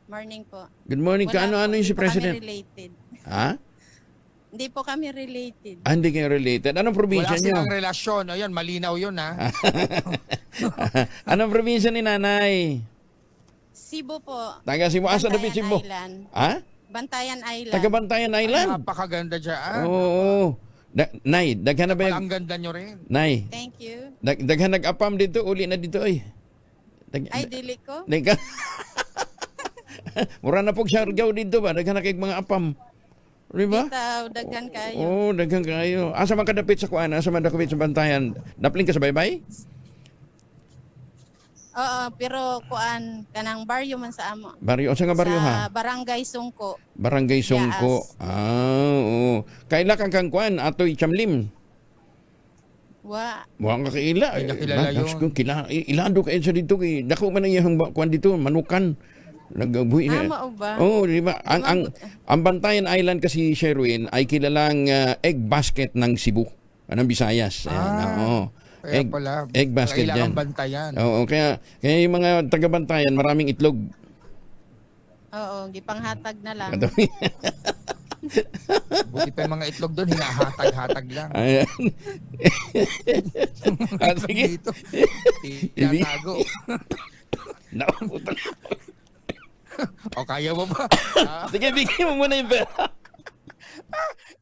[SPEAKER 14] Morning po.
[SPEAKER 1] Good morning. Kaano yung si President?
[SPEAKER 14] Hindi po kami related.
[SPEAKER 1] Ha?
[SPEAKER 14] Hindi po kami related.
[SPEAKER 1] Hindi kayo related. Anong probinsya niyo?
[SPEAKER 13] Wala silang relasyon. Ayun, malinaw yun, ha?
[SPEAKER 1] Anong probinsya ni Nanay?
[SPEAKER 14] Cebu po.
[SPEAKER 1] Taga Cebu. Asa na Cebu?
[SPEAKER 14] Island.
[SPEAKER 1] Ha?
[SPEAKER 14] Bantayan Island.
[SPEAKER 1] Taga Bantayan Island?
[SPEAKER 13] Ay, napakaganda dyan.
[SPEAKER 1] Oo. Nay, daghan na ba
[SPEAKER 13] Ang ganda nyo rin.
[SPEAKER 1] Nay.
[SPEAKER 14] Thank you.
[SPEAKER 1] Daghan nag-apam dito. Uli na dito, ay.
[SPEAKER 14] Ay, dili ko.
[SPEAKER 1] Mura na pong siargaw dito ba? Daghan na kayong mga apam. Diba?
[SPEAKER 14] Dito, daghan kayo.
[SPEAKER 1] Oo, daghan kayo. Asa man kadapit sa kuana? Asa man kadapit sa Bantayan? Napling ka sa baybay?
[SPEAKER 14] Oo, pero kuan kanang baryo man sa amo.
[SPEAKER 1] Baryo, sa nga baryo ha?
[SPEAKER 14] Sa Barangay Sungko.
[SPEAKER 1] Barangay Sungko. Oo. Kaila kang kuan, atoy chamlim.
[SPEAKER 14] Wa
[SPEAKER 1] ka kaila.
[SPEAKER 13] Kilala yun.
[SPEAKER 1] Ilado kayo sa dito. Dako man ang iyang kuan dito, manukan. Nagbuhi na.
[SPEAKER 14] Tama ba?
[SPEAKER 1] Oo, di ba? Ang Bantayan Island kasi, Sherwin, ay kilalang egg basket ng Cebu. Anong Visayas. Oo. Egg basket
[SPEAKER 13] kailangan
[SPEAKER 1] yan.
[SPEAKER 13] bantayan.
[SPEAKER 1] Oo, kaya yung mga taga-Bantayan, maraming itlog.
[SPEAKER 14] Oo, gipanghatag na lang.
[SPEAKER 13] Buti pa yung mga itlog doon, hinahatag-hatag lang.
[SPEAKER 1] Ayan. Sige.
[SPEAKER 13] Dito, tinatago.
[SPEAKER 1] Nakuputan.
[SPEAKER 13] O kaya mo ba?
[SPEAKER 1] Sige, bigyan mo muna yung pera.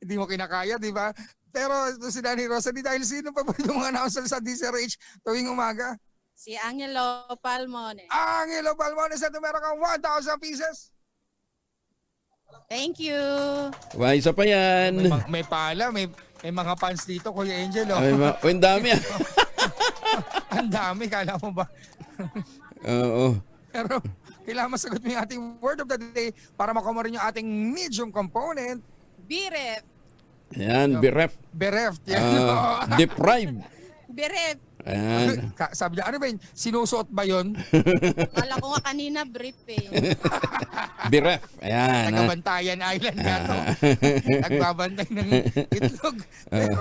[SPEAKER 13] Hindi mo kinakaya, di ba? Pero ito si Nanay Rosalie, dahil sino pa ba yung mga announcer sa DZRH tuwing umaga?
[SPEAKER 14] Si Angelo Palmone.
[SPEAKER 13] Angelo Palmone, sa meron kang 1,000 pieces.
[SPEAKER 14] Thank you.
[SPEAKER 1] Why, isa pa yan.
[SPEAKER 13] May pala, may mga fans dito, Kuya Angel.
[SPEAKER 1] Ang dami.
[SPEAKER 13] Ang dami, kala mo ba?
[SPEAKER 1] Oo.
[SPEAKER 13] Pero kailangan masagot mo yung ating word of the day para makuha rin yung ating medium component.
[SPEAKER 14] Biref.
[SPEAKER 1] Yan, bereft.
[SPEAKER 13] Bereft.
[SPEAKER 1] Deprived.
[SPEAKER 14] Beref.
[SPEAKER 1] Ayan.
[SPEAKER 13] Sabi niya, ano ba yun? Sinusuot ba yun?
[SPEAKER 14] Kala ko nga kanina brief eh.
[SPEAKER 1] Bereft. Ayan.
[SPEAKER 13] Nagabantayan Island nga to. Nagbabantay ng itlog. Pero,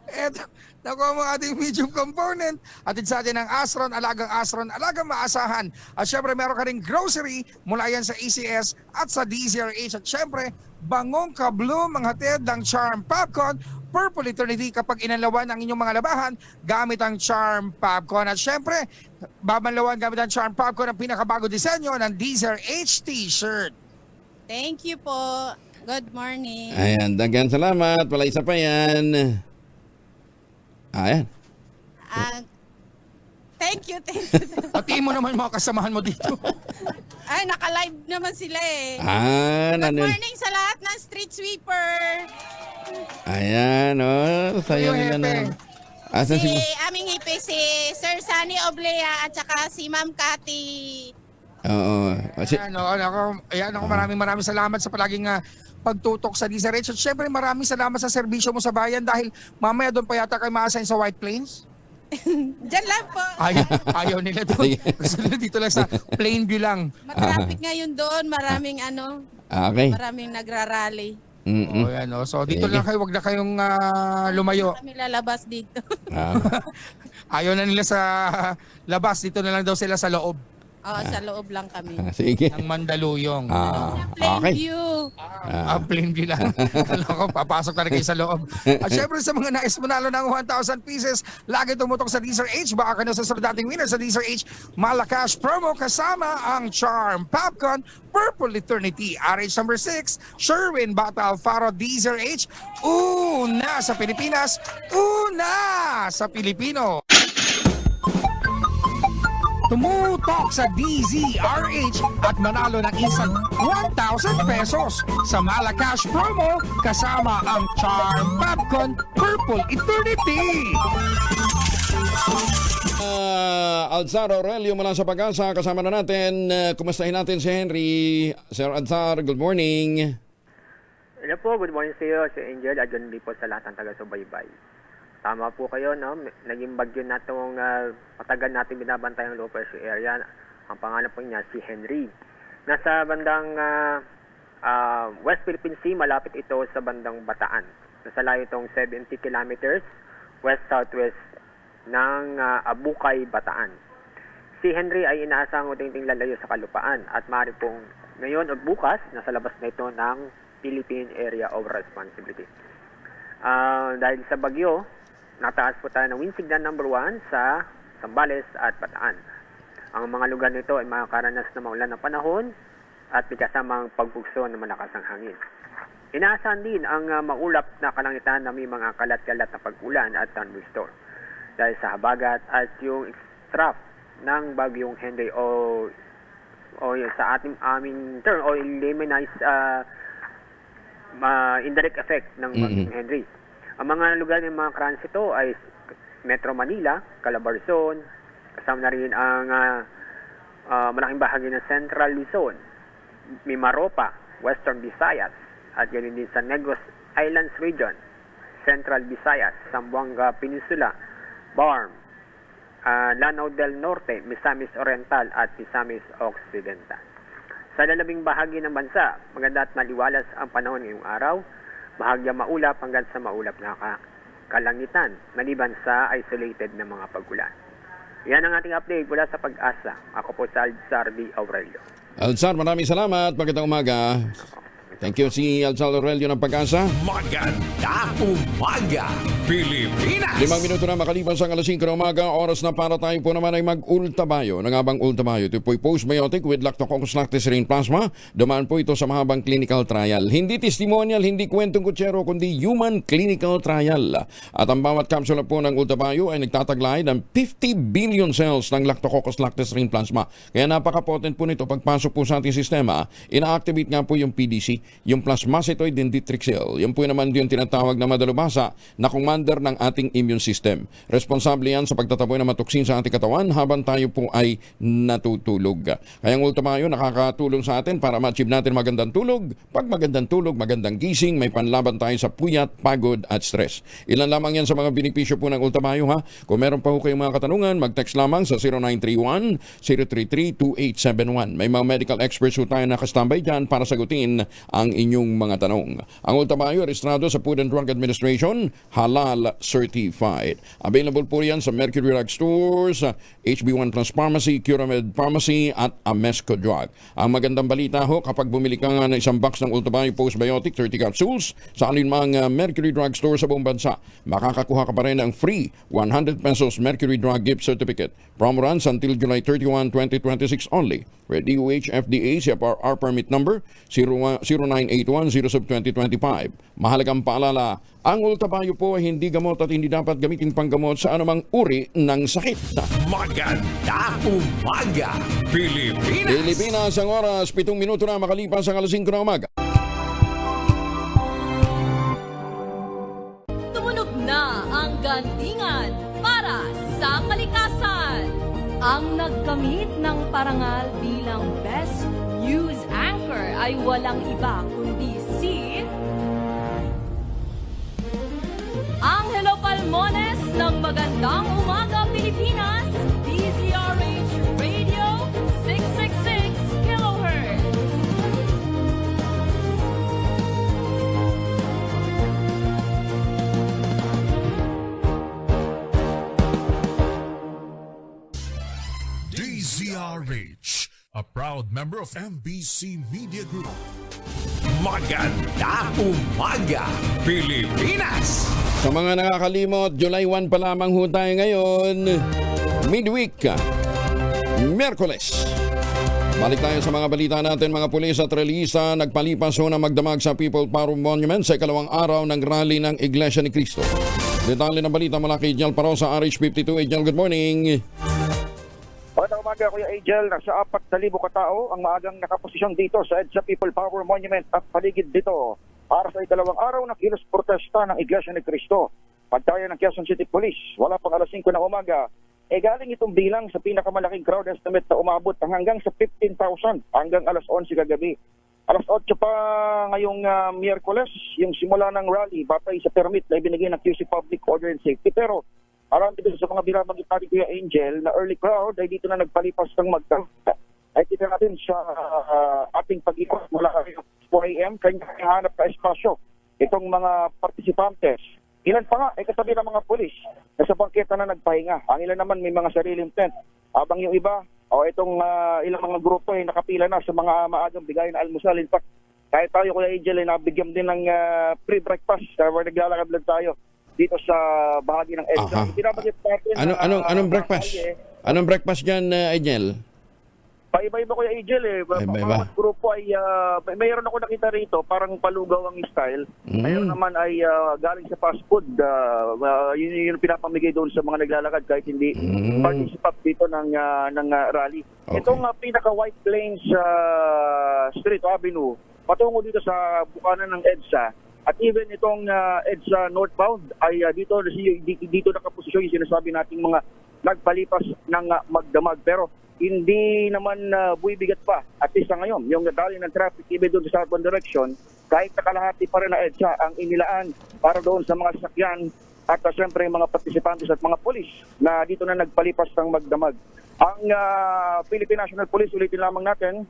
[SPEAKER 13] eto, Nakuha mo ang ating medium component. Atid sa atin ang Astron, alagang maasahan. At syempre meron ka rin grocery mula yan sa ECS at sa DZRH. At syempre, bangong kablo ang hatid ng Charm Popcorn Purple Eternity kapag inalawan ang inyong mga labahan gamit ang Charm Popcorn. At syempre, babanlawan gamit ang Charm Popcorn ang pinakabago disenyo ng DZRH T-shirt.
[SPEAKER 14] Thank you po. Good morning.
[SPEAKER 1] Ayan, dagan salamat. Wala isa pa yan. Ayan.
[SPEAKER 14] Thank you.
[SPEAKER 13] Patiin mo naman mga kasamahan mo dito.
[SPEAKER 14] Ay, naka-live naman sila eh.
[SPEAKER 1] Good
[SPEAKER 14] morning sa lahat ng street sweeper.
[SPEAKER 1] Ayan, Sayo nila na. Asan
[SPEAKER 14] Si aming hipe, si Sir Sunny Oblea at saka si Ma'am Cathy.
[SPEAKER 1] Oo.
[SPEAKER 13] Ayan ako, maraming salamat sa palaging pagtutok sa DZRH. At syempre maraming salamat sa serbisyo mo sa bayan dahil mamaya doon pa yata kayo ma-assign sa White Plains.
[SPEAKER 14] Diyan lang po.
[SPEAKER 13] Ayaw nila doon. Gusto nila dito lang sa Plainview lang.
[SPEAKER 14] Matraffic ngayon doon. Maraming
[SPEAKER 1] Okay.
[SPEAKER 14] maraming nagrarally.
[SPEAKER 13] So dito lang kayo, wag na kayong lumayo.
[SPEAKER 14] Kami lalabas dito.
[SPEAKER 13] Ayaw na nila sa labas. Dito na lang daw sila sa loob.
[SPEAKER 14] Oo, sa loob lang kami.
[SPEAKER 1] Sige.
[SPEAKER 13] Ang Mandaluyong.
[SPEAKER 14] Plainview.
[SPEAKER 13] Plainview lang. Alam ko, papasok na kayo sa loob. At syempre sa mga nais manalo ng 1,000 pieces, lagi tumutok sa DZRH. Baka ka na sa dating winner sa DZRH Malacash promo kasama ang Charm Popcorn Purple Eternity. RH number 6, Sherwin Bata Alfaro DZRH. Una sa Pilipinas, una sa Pilipino.
[SPEAKER 4] Tumutok sa DZRH at manalo ng isang 1,000 pesos sa Malacash promo kasama ang Charm Popcorn Purple Eternity.
[SPEAKER 1] Alzar Aurelio mula sa Pag-asa, kasama na natin. Kumustahin natin si Henry. Sir Alzar, good morning.
[SPEAKER 15] Hello po, good morning sa iyo, si Angel, at yun din po sa lahat ng taga-subaybay. Tama po kayo, no? Naging bagyo na itong matagal natin binabantay ang low pressure area. Ang pangalan po niya, si Henry. Nasa bandang West Philippine Sea, malapit ito sa bandang Bataan. Nasa layo itong 70 kilometers west-southwest ng Abukay, Bataan. Si Henry ay inaasang uting-ting lalayo sa kalupaan at maaari pong ngayon o bukas, nasa labas na ito ng Philippine Area of Responsibility. Dahil sa bagyo, nataas po tayo ng wind signal number 1 sa Zambales at Bataan. Ang mga lugar nito ay makakaranas ng maulan na panahon at may kasamang pagbugso ng malakas ang hangin. Inaasahan din ang maulap na kalangitan na may mga kalat-kalat na pag-ulan at thunderstorm dahil sa habagat at yung extract ng bagyong Henry o sa aming term o eliminized indirect effect ng bagyong Henry. Ang mga lugar ng mga transito ay Metro Manila, Calabarzon, kasama na rin ang malaking bahagi ng Central Luzon, Mimaropa, Western Visayas, at ganoon din sa Negros Islands Region, Central Visayas, Zamboanga Peninsula, Barm, Lanao del Norte, Misamis Oriental at Misamis Occidental. Sa lalabing bahagi ng bansa, maganda at maliwalas ang panahon ngayong araw. Bahagya maulap hanggang sa maulap na kalangitan, maliban sa isolated na mga pag-ulan. Yan ang ating update mula sa Pag-asa. Ako po sa Alzar D. Aurelio.
[SPEAKER 1] Alzar, maraming salamat. Magandang umaga. Thank you si Alzar Aurelio ng Pag-asa.
[SPEAKER 3] Maganda umaga, Pilipinas!
[SPEAKER 1] 5 minuto na makalipas ang alas 5 ng umaga, oras na para tayo po naman ay mag-ultabayo. Nangabang ultabayo, ito po'y postbiotic with lactococcus lactis-serine plasma. Dumaan po ito sa mahabang clinical trial. Hindi testimonial, hindi kwentong kutsero, kundi human clinical trial. At ang bawat kapsula po ng ultabayo ay nagtataglay ng 50 billion cells ng lactococcus lactis-serine plasma. Kaya napaka-potent po nito pagpasok po sa ating sistema. Ina-activate nga po yung PDC, yung plasmacytoid dendritic cell. Yan po naman yung tinatawag na madalubhasa na commander ng ating immune system. Responsable yan sa pagtataboy ng matoksin sa ating katawan habang tayo po ay natutulog. Kaya ang ultimayo nakakatulong sa atin para ma-achieve natin magandang tulog. Pag magandang tulog, magandang gising, may panlaban tayo sa puyat, pagod at stress. Ilan lamang yan sa mga benepisyo po ng ultimayo ha. Kung meron pa po kayong mga katanungan, mag-text lamang sa 0931-033-2871. May mga medical experts po tayo nakastambay dyan para sagutin ang inyong mga tanong. Ang Ultamayo, rehistrado sa Food and Drug Administration, halal certified. Available po yan sa Mercury Drug Stores, HB1 Plus Pharmacy, Curamed Pharmacy at Amesco Drug. Ang magandang balita ho, kapag bumili ka ng isang box ng Ultamayo Postbiotic 30 capsules sa alinmang Mercury Drug Store sa buong bansa, makakakuha ka pa rin ng free 100 pesos Mercury Drug Gift Certificate. Promo runs until July 31, 2026 only. With DOH FDA CFR permit number 0981-0/2025. Mahalagang paalala, ang Ultamayo po ay hindi gamot at hindi dapat gamitin panggamot sa anumang uri ng sakit.
[SPEAKER 3] Maganda umaga, Pilipinas!
[SPEAKER 1] Pilipinas, ang oras, 7 minuto na makalipas ang alas 5 ng umaga.
[SPEAKER 16] Tumunog na ang gantingan para sa kalikasan. Ang nagkamit ng parangal bilang Best News Anchor ay walang iba kundi si Angelo Palmones ng Magandang Umaga Pilipinas, DZRH Radio 666 kHz.
[SPEAKER 6] DZRH, a proud member of MBC Media Group.
[SPEAKER 3] Maganda umaga, Pilipinas!
[SPEAKER 1] Sa mga nakakalimot, July 1 pa lamang ho tayo ngayon. Midweek, Miyerkules. Balik tayo sa mga balita natin. Mga pulis at relisa nagpalipas ho na magdamag sa People Power Monument sa ikalawang araw ng rally ng Iglesia ni Cristo. Detalye ng balita mula kay Ejel Parosa, RH52. Ejel, good morning.
[SPEAKER 17] Magandang umaga, Kuya Angel. Nasa 4,000 katao ang maagang nakaposisyon dito sa EDSA People Power Monument at paligid dito para sa ikalawang araw na kilos protesta ng Iglesia ni Cristo. Pagtaya ng Quezon City Police, wala pang alas 5 ng umaga, galing itong bilang sa pinakamalaking crowd estimate na umabot hanggang sa 15,000 hanggang alas 11 kagabi. Alas 8 pa ngayong Miyerkules, yung simula ng rally batay sa permit na ibinigay ng QC Public Order and Safety. Pero alam dito sa mga binabanggit natin, Kuya Angel, na early crowd ay dito na nagpalipas ng magdamag. Ay kita natin sa ating pag-ikot mula 4 a.m. kanya hanap na espasyo itong mga partisipantes. Ilan pa nga ay katabi ng mga pulis na sa bangketa na nagpahinga. Ang ilan naman may mga sariling tent. Habang yung iba, itong ilang mga grupo ay nakapila na sa mga maagang bigay na almusal. In fact, kahit tayo, Kuya Angel, ay nabigyan din ng free breakfast where naglalakad lang tayo dito sa bahagi ng EDSA.
[SPEAKER 1] Anong breakfast? Anong breakfast dyan, Angel?
[SPEAKER 17] Paiba-iba, Kuya Angel eh. Mga grupo ay, mayroon ako nakita rito, parang palugaw ang style. Mayroon naman ay galing sa fast food. Yun yung pinapamigay doon sa mga naglalakad kahit hindi participate dito ng rally. Okay. Itong pinaka-White Plains Street Avenue, patungo dito sa bukanan ng EDSA. At even itong EDSA northbound ay dito nakaposisyon yung sinasabi nating mga nagpalipas ng magdamag. Pero hindi naman buwibigat pa. At isa ngayon, yung nadali ng traffic even doon sa southbound direction, kahit nakalahati pa rin na EDSA ang inilaan para doon sa mga sasakyan at siyempre mga partisipantes at mga polis na dito na nagpalipas ng magdamag. Ang Philippine National Police, ulitin lamang natin,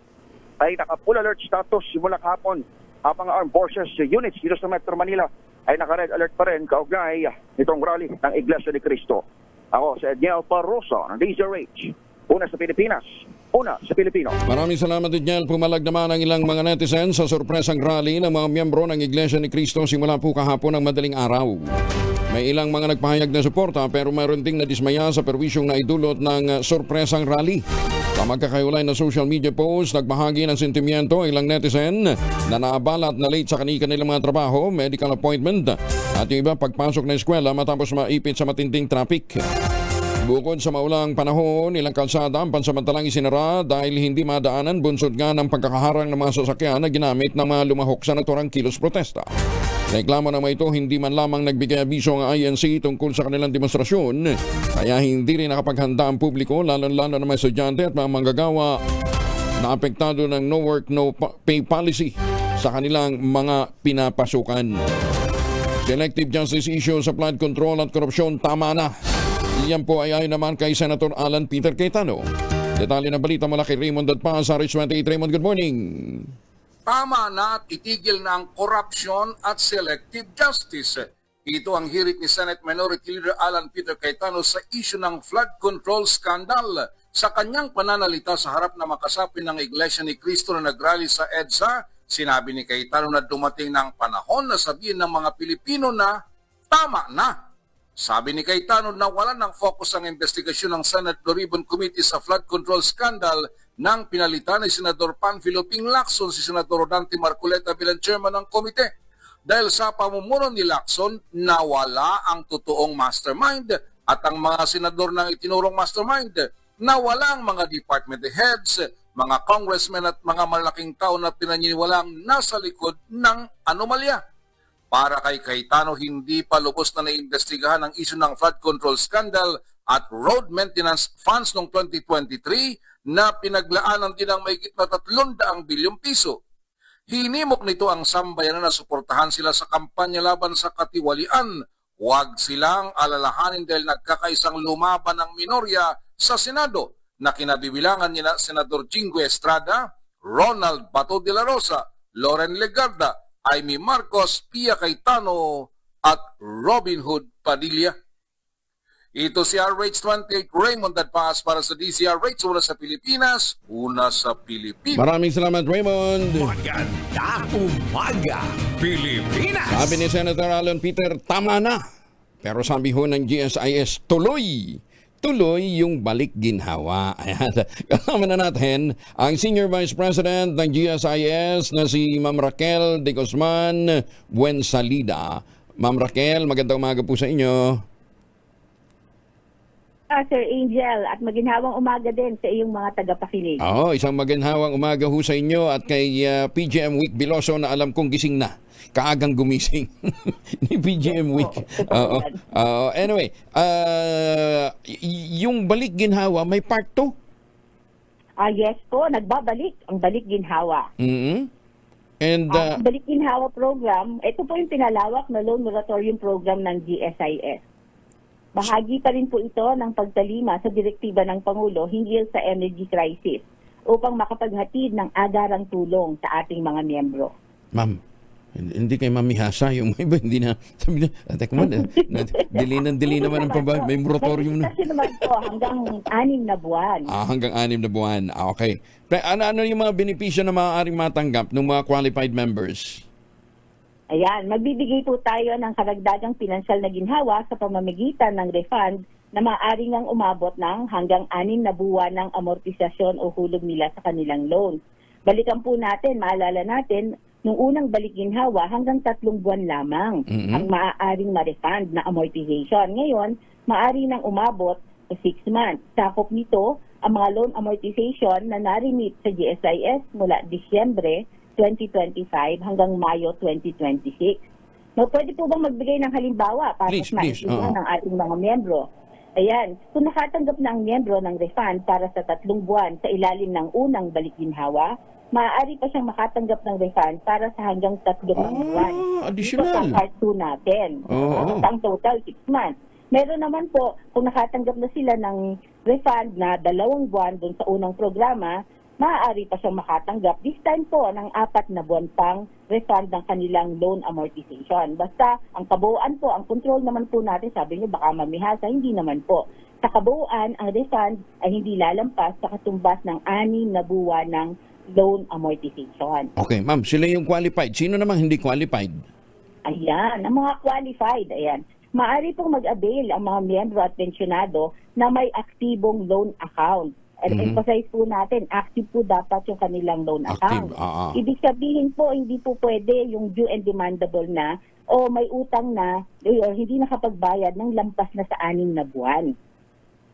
[SPEAKER 17] ay naka-full alert status simula kahapon. Habang Armed Forces units dito sa Metro Manila ay naka-red alert pa rin kaugnay nitong rally ng Iglesia ni Cristo. Ako si Edniel Parrosa ng DZRH. Una sa Pilipinas, una sa Pilipino.
[SPEAKER 1] Maraming salamat, Edniel. Pumalag naman ang ilang mga netizens sa sorpresang rally ng mga miyembro ng Iglesia ni Cristo simula po kahapon ng madaling araw. May ilang mga nagpahayag na suporta pero mayroon ding nadismaya sa perwisyong naidulot ng sorpresang rally. Sa magkakahiwalay na social media post, nagbahagi ng sentimiento ilang netizen na naabala at na-late sa kanilang mga trabaho, medical appointment at yung iba pagpasok na eskwela matapos maipit sa matinding traffic. Bukod sa maulang panahon, ilang kalsada ang pansamantalang isinara dahil hindi madaanan bunsod nga ng pagkakaharang ng mga sasakyan na ginamit ng mga lumahok sa naturang kilos protesta. Reklamo na ito hindi man lamang nagbigay abiso ang INC tungkol sa kanilang demonstrasyon, kaya hindi rin nakapaghanda ang publiko lalo-lalo na mga estudyante at mga manggagawa na apektado ng no work no pay policy sa kanilang mga pinapasukan. Selective justice issue sa flood control at korupsyon, tama na. Iyan po ay ayon naman kay Senator Alan Peter Cayetano. Detalye ng balita mula kay Raymond Dadpa sa RH28. Raymond, good morning.
[SPEAKER 18] tama na at itigil na ang korupsyon at selective justice. Ito ang hirit ni Senate Minority Leader Alan Peter Cayetano sa issue ng flood control scandal. Sa kanyang pananalita sa harap na makasapi ng Iglesia ni Cristo na nagrally sa EDSA, sinabi ni Cayetano na dumating na ang panahon na sabihin ng mga Pilipino na tama na. Sabi ni Cayetano na wala ng focus ang investigasyon ng Senate Blue Ribbon Committee sa flood control scandal nang pinalitan ni Senador Panfilo Ping Lacson si Senador Rodante Marcoleta bilang chairman ng komite. Dahil sa pamumuno ni Lacson, nawala ang totoong mastermind at ang mga senador ng itinurong mastermind, nawala ang mga department heads, mga congressmen at mga malaking tao na pinaniniwalang nasa likod ng anomalya. Para kay Cayetano, hindi pa lubos na naimbestigahan ang issue ng flood control scandal at road maintenance funds noong 2023 na pinaglaanan din ng mahigit na 300 bilyong piso. Hinimok nito ang sambayanan na suportahan sila sa kampanya laban sa katiwalian. Huwag silang alalahanin dahil nagkakaisang lumaban ng minorya sa Senado na kinabibilangan nila Senador Jingo Estrada, Ronald Bato de la Rosa, Loren Legarda, Amy Marcos, Pia Cayetano at Robin Hood Padilla. Ito si RH28 Raymond Dadpas para sa DCRH, una sa Pilipinas, una sa Pilipinas.
[SPEAKER 1] Maraming salamat, Raymond.
[SPEAKER 3] Magandang umaga, Pilipinas.
[SPEAKER 1] Sabi ni Senator Alan Peter, tama na. Pero sabi ho ng GSIS, tuloy yung balik ginhawa. Ayan. Kasama na natin ang Senior Vice President ng GSIS na si Ma'am Raquel de Guzman Buensalida. Ma'am Raquel, magandang umaga po sa inyo.
[SPEAKER 19] Sir Angel, at maginhawang umaga din sa iyong mga tagapakinig.
[SPEAKER 1] Isang maginhawang umaga ho sa inyo at kay PGM Week Biloso na alam kong gising na. Kaagang gumising ni PGM Week. Anyway, yung balik ginhawa may part 2?
[SPEAKER 19] Yes po, nagbabalik ang balik ginhawa.
[SPEAKER 1] And
[SPEAKER 19] ang balik ginhawa program, ito po yung pinalawak na loan moratorium program ng GSIS. Bahagi pa rin po ito ng pagtalima sa direktiba ng Pangulo hinggil sa energy crisis upang makapaghatid ng agarang tulong sa ating mga miyembro.
[SPEAKER 1] Ma'am, hindi kayo mamihasa yung iba, hindi na, sabi na, teka mo, dili naman ang pabay, may moratorium na.
[SPEAKER 19] Kasi naman po, hanggang 6 na buwan.
[SPEAKER 1] Hanggang 6 na buwan, okay. Ano yung mga benepisyo na maaaring matanggap ng mga qualified members?
[SPEAKER 19] Ayan, magbibigay po tayo ng karagdagang pinansyal na ginhawa sa pamamagitan ng refund na maaari ngang umabot ng hanggang 6 na buwan ng amortisasyon o hulog nila sa kanilang loan. Balikan po natin, maalala natin, nung unang balik ginhawa hanggang 3 buwan lamang ang maaaring ma-refund na amortization. Ngayon, maaari nang umabot sa 6 months. Sakop nito ang mga loan amortization na narimit sa GSIS mula Disyembre 2025 hanggang Mayo 2026. No, pwede po bang magbigay ng halimbawa para sa maintindihan ng ating mga miyembro? Ayan, kung nakatanggap na ang miyembro ng refund para sa 3 buwan sa ilalim ng unang balik ginhawa, maaari pa siyang makatanggap ng refund para sa hanggang 3 buwan.
[SPEAKER 1] Additional.
[SPEAKER 19] Ito sa part 2 natin. Ang total 6 months. Meron naman po, kung nakatanggap na sila ng refund na 2 buwan dun sa unang programa, maaari pa siyang makatanggap this time po ng 4 na buwan pang refund ng kanilang loan amortization. Basta ang kabuuan po, ang control naman po natin, sabi niyo baka mamihasa, hindi naman po. Sa kabuuan, ang refund ay hindi lalampas sa katumbas ng 6 na buwan ng loan amortization.
[SPEAKER 1] Okay, ma'am, sila yung qualified. Sino namang hindi qualified?
[SPEAKER 19] Ayan, ang mga qualified, ayan. Maaari pong mag-avail ang mga miyembro at pensyonado na may aktibong loan account. Emphasize po natin, active po dapat yung kanilang loan account. Ibig sabihin po, hindi po pwede yung due and demandable na o may utang na o hindi nakapagbayad ng lampas na sa 6 na buwan.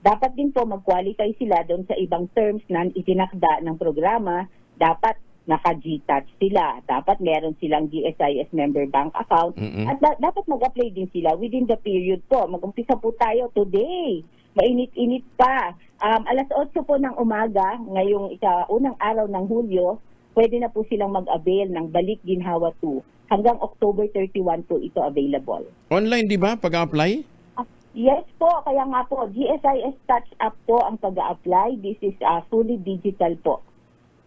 [SPEAKER 19] Dapat din po mag-qualify sila doon sa ibang terms na itinakda ng programa. Dapat naka-GTouch sila. Dapat meron silang GSIS member bank account. At dapat mag-apply din sila within the period po. Mag-umpisa po tayo today. Mainit-init pa. Alas 8 po ng umaga, ngayong unang araw ng Hulyo, pwede na po silang mag-avail ng Balik Ginhawa 2. Hanggang October 31 po ito available.
[SPEAKER 1] Online, di ba, pag-apply?
[SPEAKER 19] Yes po, kaya nga po, GSIS Touch App po ang pag-apply. This is fully digital po.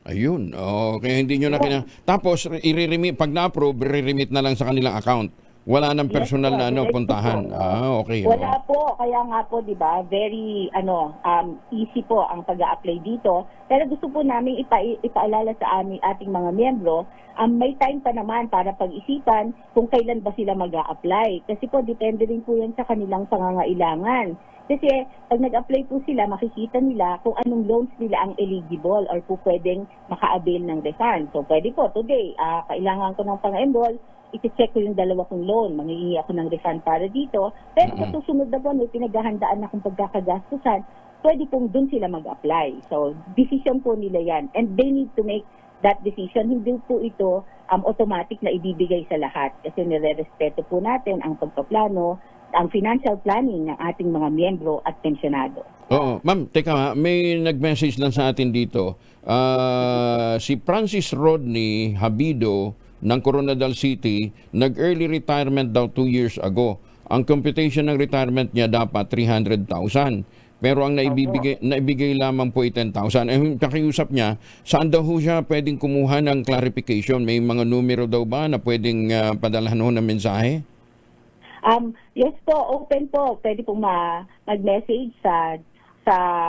[SPEAKER 1] Ayun. Kaya hindi nyo na Tapos, pag na-approve, re-remit na lang sa kanilang account. Wala nang personal na puntahan. Okay.
[SPEAKER 19] Wala po, kaya nga po, 'di ba? Very easy po ang pag-a-apply dito. Pero gusto po namin ipaalala sa ating mga miyembro, may time pa naman para pag-isipan kung kailan ba sila mag-a-apply. Kasi po depende rin po 'yan sa kanilang pangangailangan. Kasi pag nag-apply po sila, makikita nila kung anong loans nila ang eligible or po pwedeng maka-avail ng refund. So pwede po, today, kailangan ko ng pang-enroll, iti-check ko yung 2 kong loan, mangingi ako ng refund para dito. Pero sa susunod na buwan, may pinaghahandaan na akong pagkakagastusan, pwede pong dun sila mag-apply. So, decision po nila yan. And they need to make that decision. Hindi po ito automatic na ibibigay sa lahat. Kasi nire-respeto po natin ang pagpaplano, ang financial planning ng ating mga miyembro at pensyonado.
[SPEAKER 1] Oo. Ma'am, teka, may nag-message lang sa atin dito. Si Francis Rodney Habido ng Coronadal City, nag-early retirement daw 2 years ago. Ang computation ng retirement niya dapat 300,000. Pero ang naibigay lamang po ay 10,000. Pakiusap niya, saan daw ho siya pwedeng kumuha ng clarification? May mga numero daw ba na pwedeng padalhan ho ng mensahe?
[SPEAKER 19] Yes po, open po. Pwede po mag-message sa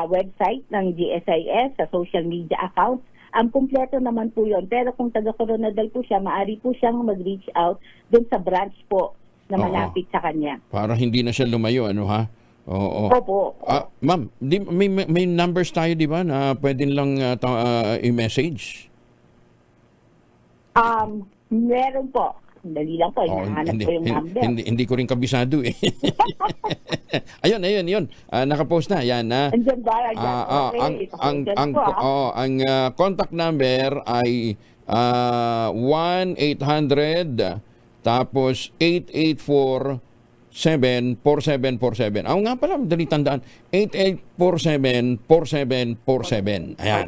[SPEAKER 19] website ng GSIS, sa social media accounts. Kumpleto naman po yun. Pero kung taga-Coronadal po siya, maaari po siyang mag-reach out dun sa branch po na malapit sa kanya.
[SPEAKER 1] Para hindi na siya lumayo, ano ha? Oo.
[SPEAKER 19] Opo.
[SPEAKER 1] Ma'am, may numbers tayo, di ba, na pwede lang i-message?
[SPEAKER 19] Meron po. Dali lang po, hinahanap ko yung number.
[SPEAKER 1] Hindi ko rin kabisado eh. Ayun. Nakapost na. Yan.
[SPEAKER 19] Andiyan ba?
[SPEAKER 1] Ang contact number ay 1-800 tapos 8847-4747. Nga pala, dali tandaan. 8847-4747. Ayan,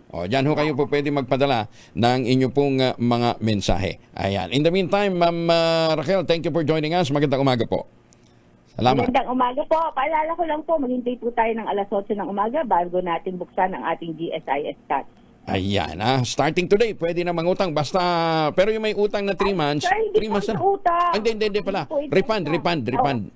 [SPEAKER 1] diyan ho kayo po pwede magpadala ng inyo pong mga mensahe. Ayan. In the meantime, Ma'am Raquel, thank you for joining us. Magandang umaga po. Salamat.
[SPEAKER 19] Magandang umaga po. Paalala ko lang po, maghintay po tayo ng alas 8 ng umaga bago natin buksan ang ating GSIS cash.
[SPEAKER 1] Ayan, starting today, pwede na mangutang. Basta, pero yung may utang na 3 months, 3 months na.
[SPEAKER 19] Utang.
[SPEAKER 1] Hindi pala. Refund.
[SPEAKER 19] Refund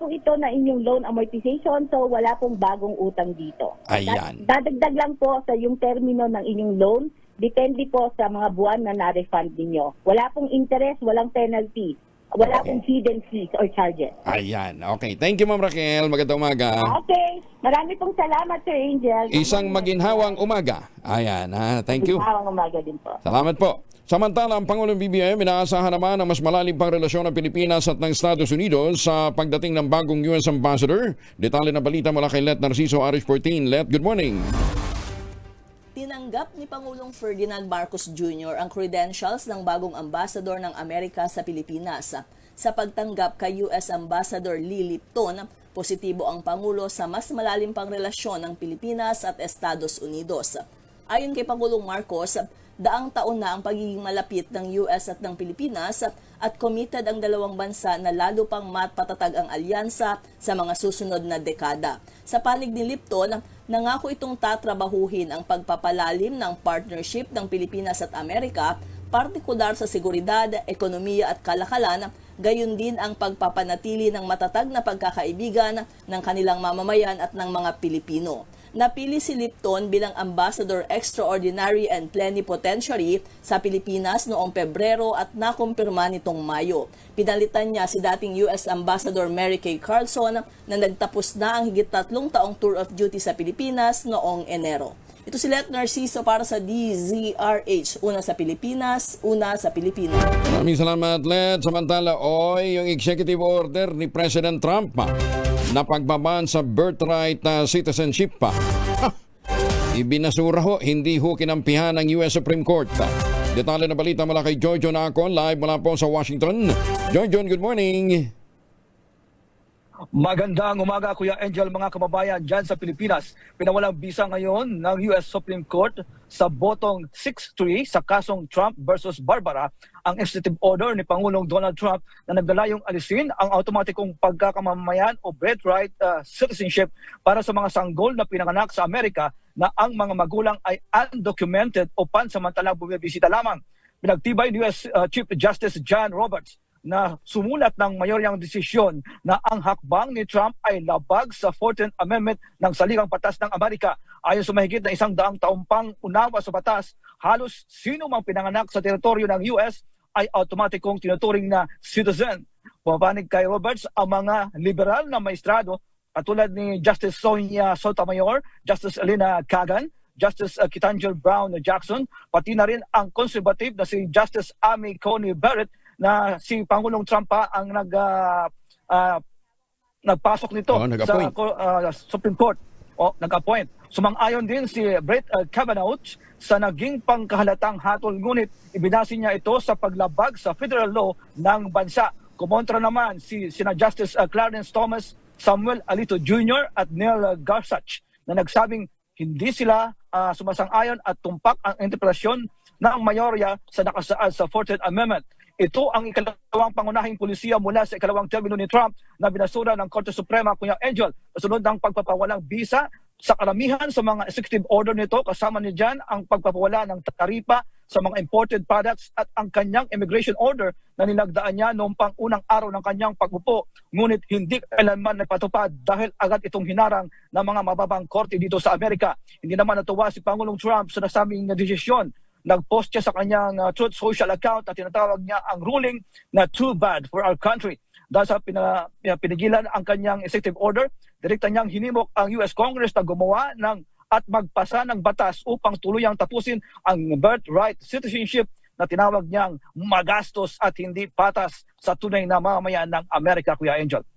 [SPEAKER 19] po ito na inyong loan amortization, so wala pong bagong utang dito.
[SPEAKER 1] Ayan.
[SPEAKER 19] Dadagdag lang po sa yung termino ng inyong loan, depende po sa mga buwan na na-refund ninyo. Wala pong interest, walang penalty. Wala pong hidden fees or charges.
[SPEAKER 1] Ayan. Okay. Thank you, Ma'am Raquel. Magandang umaga.
[SPEAKER 19] Okay. Marami pong salamat, Sir Angel.
[SPEAKER 1] Isang maginhawang umaga. Ayan. Thank you.
[SPEAKER 19] Maginhawang umaga din po.
[SPEAKER 1] Salamat po. Samantala, ang Pangulong BBM inaasahan naman ang mas malalim pang relasyon ng Pilipinas at ng Estados Unidos sa pagdating ng bagong US Ambassador. Detalye na balita mula kay Let Narciso Arish 14. Let, good morning.
[SPEAKER 20] Tinanggap ni Pangulong Ferdinand Marcos Jr. ang credentials ng bagong ambassador ng Amerika sa Pilipinas. Sa pagtanggap kay US Ambassador Lee Lipton, positibo ang Pangulo sa mas malalim pang relasyon ng Pilipinas at Estados Unidos. Ayon kay Pangulong Marcos, daang taon na ang pagiging malapit ng US at ng Pilipinas at committed ang dalawang bansa na lalo pang mapatatag ang alyansa sa mga susunod na dekada. Sa panig ni Lipton, nangako itong tatrabahuhin ang pagpapalalim ng partnership ng Pilipinas at Amerika, partikular sa seguridad, ekonomiya at kalakalan, gayon din ang pagpapanatili ng matatag na pagkakaibigan ng kanilang mamamayan at ng mga Pilipino. Napili si Lipton bilang Ambassador Extraordinary and Plenipotentiary sa Pilipinas noong Pebrero at nakumpirma nitong Mayo. Pinalitan niya si dating US Ambassador Mary Kay Carlson na nagtapos na ang higit 3 taong tour of duty sa Pilipinas noong Enero. Ito si Let Narciso para sa DZRH. Una sa Pilipinas, una sa Pilipino.
[SPEAKER 1] Maraming salamat, Let. Samantala, yung executive order ni President Trump na pagbaban sa birthright citizenship pa. Ibinasura ho, hindi ho kinampihan ng US Supreme Court. Detalye na balita mula kay Jojo Nacon, live mula po sa Washington. Jojo, good morning.
[SPEAKER 21] Magandang umaga, Kuya Angel, mga kababayan dyan sa Pilipinas. Pinawalang bisa ngayon ng US Supreme Court sa botong 6-3 sa kasong Trump versus Barbara ang executive order ni Pangulong Donald Trump na naglalayong alisin ang automatikong pagkakamamayan o birthright citizenship para sa mga sanggol na pinanganak sa Amerika na ang mga magulang ay undocumented o pansamantalang bumibisita lamang. Pinagtibay ni US Chief Justice John Roberts na sumulat ng mayoryang desisyon na ang hakbang ni Trump ay labag sa 14th Amendment ng Saligang Batas ng Amerika. Ayon sa mahigit na 100 taong pang unawa sa batas, halos sino mang pinanganak sa teritoryo ng US ay automatikong tinuturing na citizen. Pumapanig kay Roberts ang mga liberal na maestrado katulad ni Justice Sonia Sotomayor, Justice Elena Kagan, Justice Ketanji Brown Jackson, pati na rin ang conservative na si Justice Amy Coney Barrett na si Pangulong Trump pa ang nagpasok nito sa Supreme Court o nag-appoint. Sumang-ayon din si Brett Kavanaugh sa naging pangkahalatang hatol, ngunit ibinasi niya ito sa paglabag sa federal law ng bansa. Kumontra naman sina Justice Clarence Thomas, Samuel Alito Jr. at Neil Gorsuch na nagsabing hindi sila sumasang-ayon at tumpak ang interpretasyon ng mayorya sa nakasaad sa 14th Amendment. Ito ang ikalawang pangunahing pulisiya mula sa ikalawang termino ni Trump na binasura ng Korte Suprema, Kuya Angel, kasunod ng pagpapawalang bisa sa karamihan sa mga executive order nito. Kasama ni dyan ang pagpapawala ng taripa sa mga imported products at ang kanyang immigration order na nilagdaan niya noong pang-unang araw ng kanyang pag-upo. Ngunit hindi kailanman nagpatupad dahil agad itong hinarang ng mga mababang korte dito sa Amerika. Hindi naman natuwa si Pangulong Trump sa nasabing desisyon. Nag-post siya sa kanyang Truth Social account at tinatawag niya ang ruling na too bad for our country. Dahil sa pinigilan ang kanyang executive order, direkta niyang hinimok ang US Congress na gumawa at magpasa ng batas upang tuluyang tapusin ang birthright citizenship na tinawag niyang magastos at hindi patas sa tunay na mamamayan ng Amerika, Kuya Angel.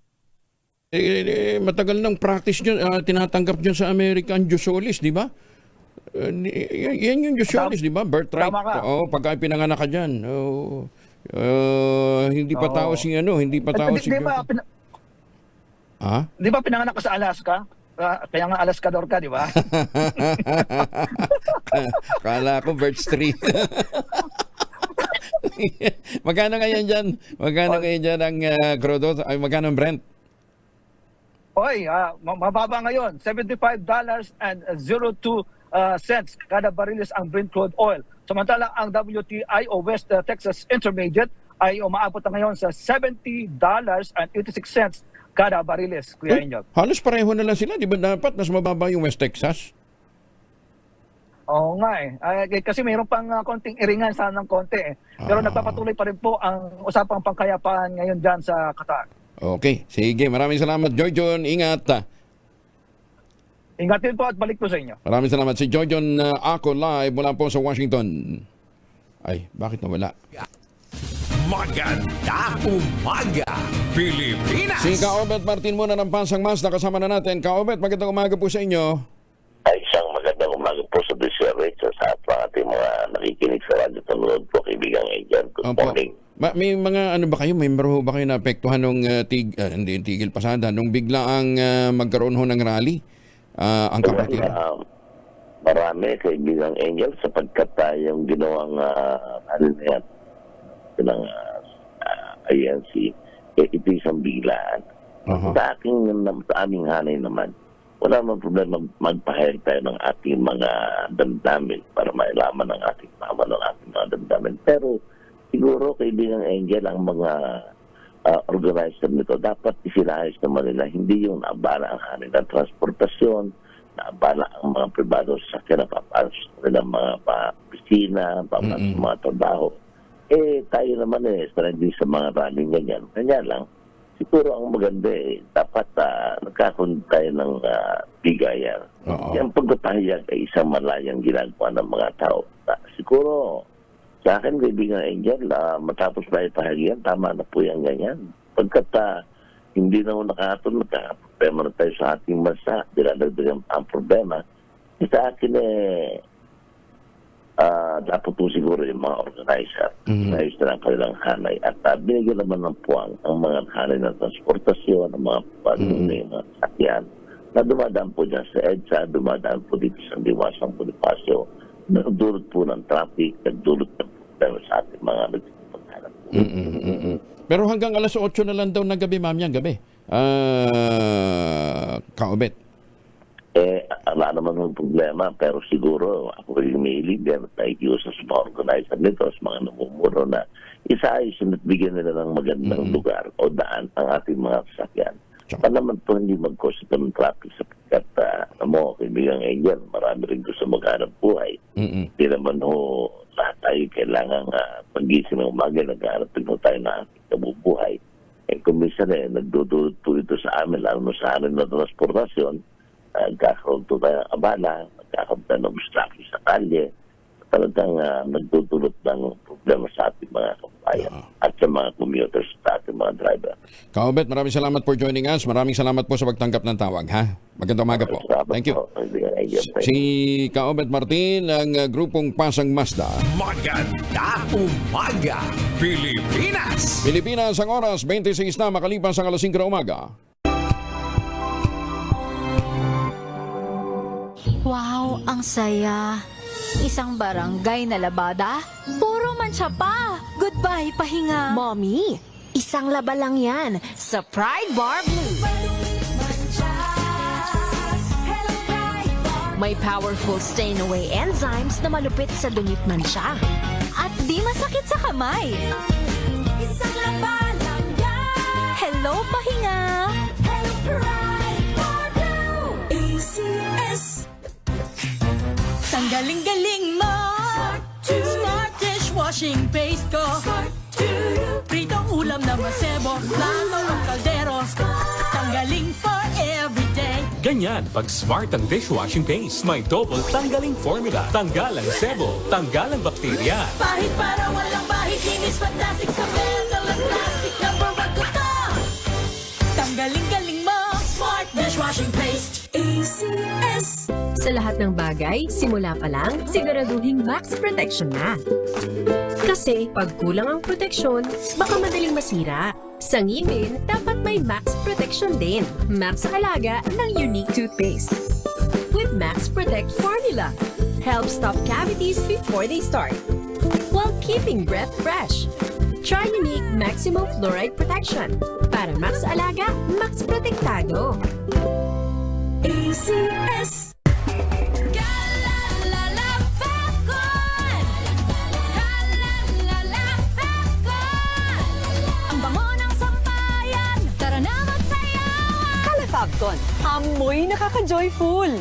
[SPEAKER 1] Matagal ng practice nyo, tinatanggap nyo sa American Jusolis, di ba? Yan yung Jusolis, di ba? Birthright. Oo, pagka pinanganak ka dyan. Hindi pa tao si hindi pa tao si...
[SPEAKER 21] Di ba pinanganak ka sa Alaska? Kaya nga Alaskador ka, di ba?
[SPEAKER 1] Kala ko birth street. Magkano ngayon dyan? Magkano ngayon dyan ang crudo? Ay, magkano ang Brent?
[SPEAKER 21] Oy, mababa ngayon. $75.02 cents kada bariles ang Brent crude oil. Samantala ang WTI o West Texas Intermediate ay umaabot na ngayon sa $70.86 kada bariles, Kuya Angel.
[SPEAKER 1] Halos pareho na lang sila. Di ba dapat mas mababa yung West Texas?
[SPEAKER 21] Oo nga kasi mayroon pang konting iringan sana ng konti Pero nagpapatuloy pa rin po ang usapang pangkayapaan ngayon dyan sa Qatar.
[SPEAKER 1] Okay, sige. Maraming salamat, Joyjon. Ingat.
[SPEAKER 21] Ingatin po at balik po sa inyo.
[SPEAKER 1] Maraming salamat. Si Joyjon ako live mula po sa Washington. Ay, bakit nawala?
[SPEAKER 3] Maganda umaga, Pilipinas!
[SPEAKER 1] Si Kaobet Martin muna ng Pansang Mas, nakasama na natin. Kaobet, magandang umaga po sa inyo.
[SPEAKER 22] Ay, isang magandang umaga po sa DCRH sa ating mga nakikinig sa radyo tanood po, kaibigang Angel. Good morning.
[SPEAKER 1] May mga ba kayo, member ho ba kayo na apektuhan nung hindi tigil pasada, nung bigla ang magkaroon ho ng rally? Ang kapatid?
[SPEAKER 22] Marami, kaibigang Angel, sapagkat tayong ginawang ng INC, ito isang biglaan. Sa aming hanay naman, wala naman problema magpahayag tayo ng ating mga damdamin para mailaman ng ating mama ng ating mga damdamin. Pero siguro, kaibigang Angel, ang mga organizer nito, dapat isilayos naman nila. Hindi yung naabala ang hanay ng transportasyon, naabala ang mga pribado sa akin na papalas nila mga pisina, papalas mga trabaho. Tayo naman strategy sa mga rallying ganyan. Kanya lang, siguro ang maganda dapat nagkakaroon tayo ng bigayan. Yung pagpapahayag ay isang malayang ginagawa ng mga tao. Siguro, sa akin, kaibigan Angel, matapos na ipahagyan, tama na po yung ganyan. Pagkat hindi na nakakatulog, problema na tayo sa ating bansa, dinadagdagan ang problema. Sa akin dapat po siguro yung mga organizer ayos na ang kanilang hanay at binigyan naman ng puwang ang mga hanay ng transportasyon, ang mga panunay ng sakyan na dumadaan po dyan sa EDSA, dumadaan po dito sa Diwasang Bonifacio, nagdulot po ng traffic, nagdulot ng problema sa ating mga nagpapaghanap.
[SPEAKER 1] Pero hanggang alas 8 na lang daw ng gabi, ma'am, yan gabi. Kaobet.
[SPEAKER 22] Wala naman ng problema, pero siguro ako yung mahilig din at nakikiusap sa mga organizer nito, sa mga namumuro na isaayos at bigyan nila ng magandang lugar o daan ang ating mga sasakyan. Pa naman po hindi mag-cause ito ng traffic sapagkat kaibigang Angel, marami rin gusto maghanap buhay. Hindi naman lahat tayo kailangan pag-gising ng umaga, naghanap din tayo na ating kabubuhay. Kung minsan nagdudulot po ito sa amin, lalo na sa amin na transportasyon, nagkakaroon po tayo ng abala, nagkakaroon tayo ng obstruction sa kalye, talagang nagdudulot ng problema sa ating mga kabayan at sa mga commuters, sa ating mga driver.
[SPEAKER 1] Kaobet, maraming salamat for joining us. Maraming salamat po sa pagtanggap ng tawag, ha? Magandang umaga po. Thank you. Si Kaobet Martin ng grupong Pasang Mazda.
[SPEAKER 3] Maganda umaga, Pilipinas!
[SPEAKER 1] Pilipinas, ang oras, 26 na makalipas ang alas 5 na umaga.
[SPEAKER 2] Wow, ang saya. Isang barangay na labada, puro mancha pa. Goodbye, pahinga.
[SPEAKER 7] Mommy, isang laba lang yan sa Pride Bar Blue. May powerful stain-away enzymes na malupit sa dungit mancha.
[SPEAKER 2] At di masakit sa kamay. Isang laba lang yan. Hello, pahinga. Hello, Pride Bar Blue. ACS. Tanggaling-galing mo. Smart dishwashing paste ko. Pritong ulam na masebo. Plato ng kaldero. Tanggaling for everyday.
[SPEAKER 23] Ganyan pag smart ang dishwashing paste. May double tanggaling formula. Tanggal ang sebo. Tanggal ang bakterya.
[SPEAKER 2] Pahit para walang bahid. Linis fantastic sa metal at plastic. Number 1 ko to. Tanggaling-galing mo. Smart dishwashing paste. ACS.
[SPEAKER 7] Sa lahat ng bagay, simula pa lang, siguraduhin max protection na. Kasi pag kulang ang proteksyon, baka madaling masira. Sa ngipin, dapat may max protection din. Max Alaga ng Unique Toothpaste. With Max Protect Formula, helps stop cavities before they start, while keeping breath fresh. Try Unique Maximum Fluoride Protection. Para Max Alaga, Max Protektado.
[SPEAKER 2] ACS.
[SPEAKER 24] Fabcon, amoy nakaka-joyful!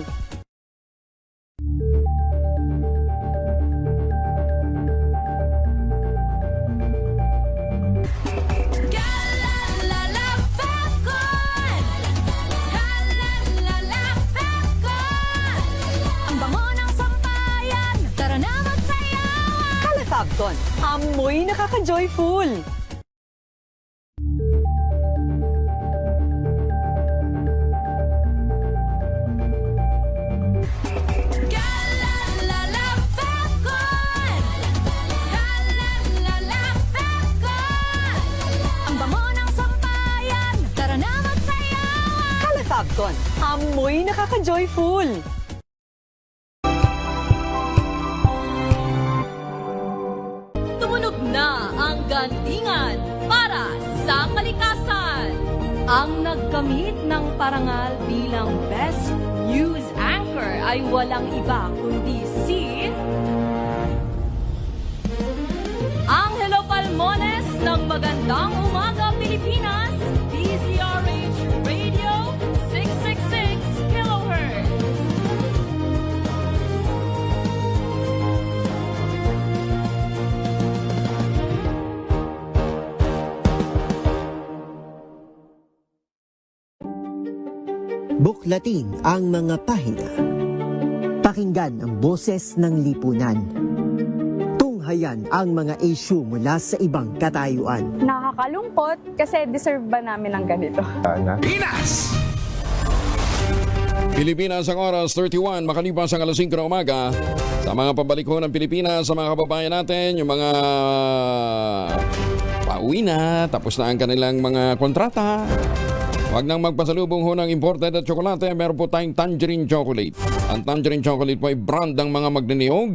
[SPEAKER 2] Ang bango ng sampayan, tara na magsayawan!
[SPEAKER 24] Fabcon, amoy nakaka-joyful! Fabcon, amoy nakaka-joyful!
[SPEAKER 16] Tumunog na ang gantingan para sa kalikasan. Ang nagkamit ng parangal bilang Best News Anchor ay walang iba kundi si Angelo Palmones ng Magandang Umaga Pilipinas, DZRH Radio 666 kHz.
[SPEAKER 25] Buklatin ang mga pahina. Pakinggan ang boses ng lipunan. Tunghayan ang mga issue mula sa ibang katayuan.
[SPEAKER 26] Nakakalungkot kasi deserve ba namin ng ganito?
[SPEAKER 3] Pinas!
[SPEAKER 1] Pilipinas ang oras 31, makalipas ang alas 5 ng umaga. Sa mga pabalik ho ng Pilipinas, sa mga kababayan natin, yung mga pauwi na, tapos na ang kanilang mga kontrata. Huwag nang magpasalubong ho ng imported at tsokolate, meron po tayong Tangerine Chocolate. Ang Tangerine Chocolate po ay brand ng mga magniniyog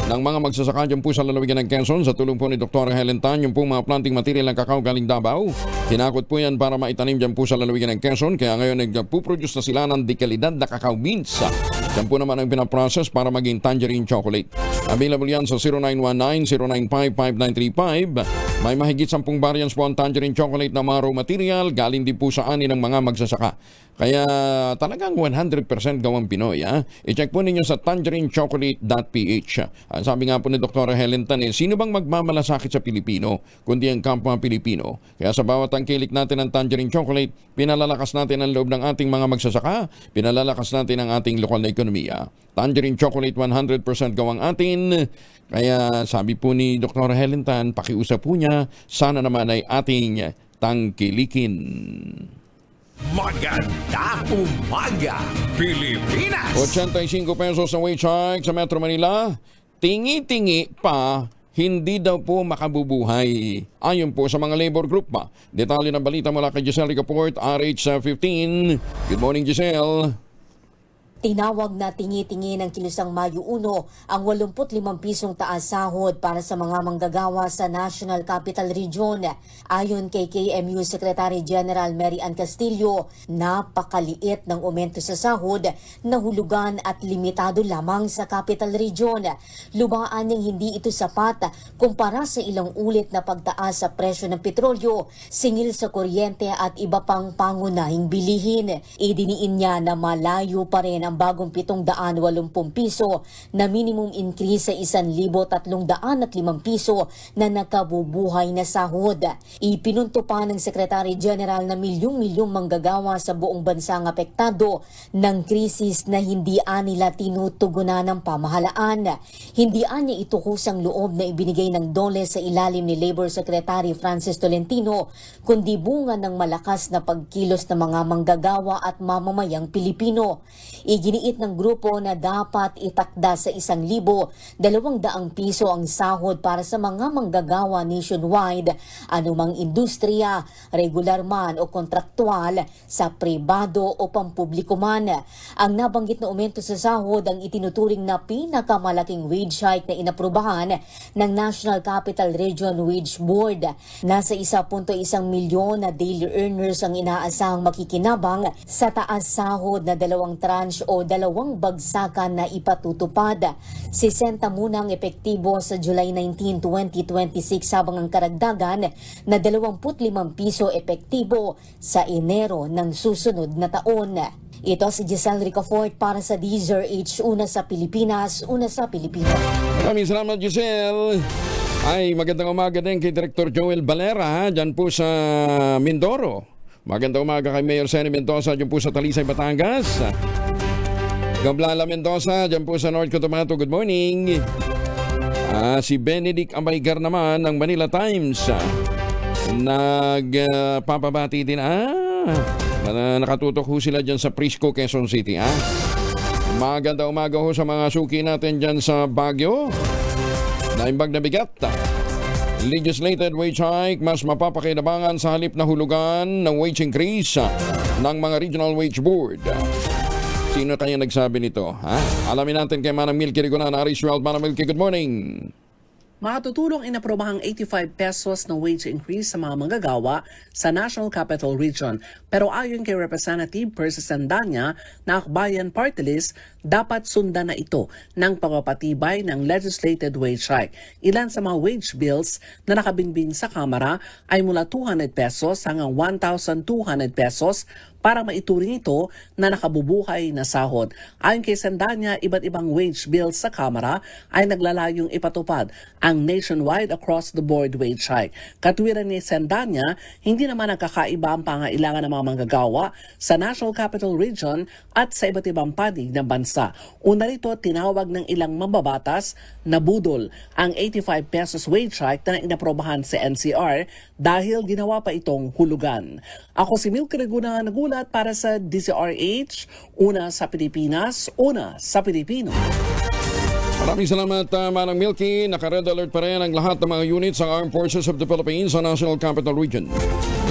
[SPEAKER 1] ng mga magsasaka dyan po sa lalawigan ng Quezon sa tulong po ni Dr. Helen Tan, yung po mga planting material ng kakao galing Davao. Tinakot po yan para maitanim dyan po sa lalawigan ng Quezon, kaya ngayon nagpuproduce na sila ng dekalidad na kakao beans. Yan po naman ang pinaprocess para maging Tangerine Chocolate. Available yan sa 0919-095-5935. May mahigit 10 variants po ang Tangerine Chocolate na mga raw material, galing din po sa ani ng mga magsasaka. Kaya talagang 100% gawang Pinoy. I-check po ninyo sa tangerinechocolate.ph. Sabi nga po ni Dr. Helen Tan, sino bang magmamalasakit sa Pilipino kundi ang kapwa Pilipino? Kaya sa bawat tangkilik natin ng Tangerine Chocolate, pinalalakas natin ang loob ng ating mga magsasaka, pinalalakas natin ang ating lokal na ekonomiya. Tangerine Chocolate 100% gawang atin. Kaya sabi po ni Dr. Helen Tan, pakiusap po niya, sana naman ay ating tangkilikin.
[SPEAKER 3] Magandang umaga, Pilipinas!
[SPEAKER 1] 85 pesos na wage hike sa Metro Manila. Tingi-tingi pa, hindi daw po makabubuhay. Ayon po sa mga labor group pa. Detalye ng balita mula kay Giselle Ricaport, RH15. Good morning, Giselle.
[SPEAKER 5] Tinawag na tingi-tingi ng Kilusang Mayo 1 ang 85 pisong taas sahod para sa mga manggagawa sa National Capital Region. Ayon kay KMU Secretary General Mary Ann Castillo, napakaliit ng aumento sa sahod na hulugan at limitado lamang sa Capital Region. Lubaan niyang hindi ito sapat kumpara sa ilang ulit na pagtaas sa presyo ng petrolyo, singil sa kuryente at iba pang pangunahing bilihin. Idiniin niya na malayo pa rin ang bagong 780 piso na minimum increase sa 1,305 piso na nakabubuhay na sahod. Ipinunto pa ng Secretary General na milyong-milyong manggagawa sa buong bansa ang apektado ng krisis na hindi nila tinutugunan ng pamahalaan. Hindi niya ito kusang loob na ibinigay ng DOLE sa ilalim ni Labor Secretary Francis Tolentino, kundi bunga ng malakas na pagkilos ng mga manggagawa at mamamayang Pilipino. Iginiit ng grupo na dapat itakda sa 1,200 piso ang sahod para sa mga manggagawa nationwide, anumang industriya, regular man o kontraktual, sa pribado o pampubliko man. Ang nabanggit na aumento sa sahod ang itinuturing na pinakamalaking wage hike na inaprubahan ng National Capital Region Wage Board. Nasa 1.1 milyon na daily earners ang inaasahang makikinabang sa taas sahod na 2 tranche o 2 bagsakan na ipatutupad. 60 muna ang epektibo sa July 19, 2026 habang ang karagdagan na 25 piso epektibo sa Enero ng susunod na taon. Ito si Giselle Ricafort para sa DZRH, una sa Pilipinas, una sa Pilipino.
[SPEAKER 1] Maraming salamat, Giselle. Ay, magandang umaga din kay Director Joel Valera dyan po sa Mindoro. Magandang umaga kay Mayor Senny Mendoza dyan po sa Talisay, Batangas. Gablala Mendoza dyan po sa North Cotabato. Good morning. Si Benedict Amaygar naman ng Manila Times. Nagpapabati din. Nakatutok ho sila dyan sa Prisco, Quezon City. Maganda umaga ho sa mga suki natin dyan sa Baguio. Naimbag na bigat. Legislated wage hike mas mapapakinabangan sa halip na hulugan ng wage increase ng mga Regional Wage Board. Sino kaya nagsabi nito? Alamin natin kay Manang Milky Rigonan, Aris World. Manang Milky, good morning.
[SPEAKER 8] Makatutulong inaprobahang 85 pesos na wage increase sa mga manggagawa sa National Capital Region. Pero ayon kay Representative Percy Sandanya na Akbayan Party List, dapat sundan na ito ng pagpapatibay ng legislated wage hike. Ilan sa mga wage bills na nakabinbin sa Kamara ay mula 200 pesos hanggang 1,200 pesos para maituring ito na nakabubuhay na sahod. Ayon kay Sandanya, iba't ibang wage bills sa Kamara ay naglalayong ipatupad ang nationwide across-the-board wage hike. Katwiran ni Sandanya, hindi naman nagkakaiba ang pangailangan ng mga manggagawa sa National Capital Region at sa iba't ibang panig ng bansa. bansa. Una rito, tinawag ng ilang mambabatas na budol ang 85 pesos wage hike na inaprobahan sa NCR dahil ginawa pa itong hulugan. Ako si Milk Reguna, nagulat para sa DZRH, una sa Pilipinas, una sa Pilipino.
[SPEAKER 1] Maraming salamat, Manang Milky. Naka-red alert pa rin ang lahat ng mga units ng Armed Forces of the Philippines sa National Capital Region.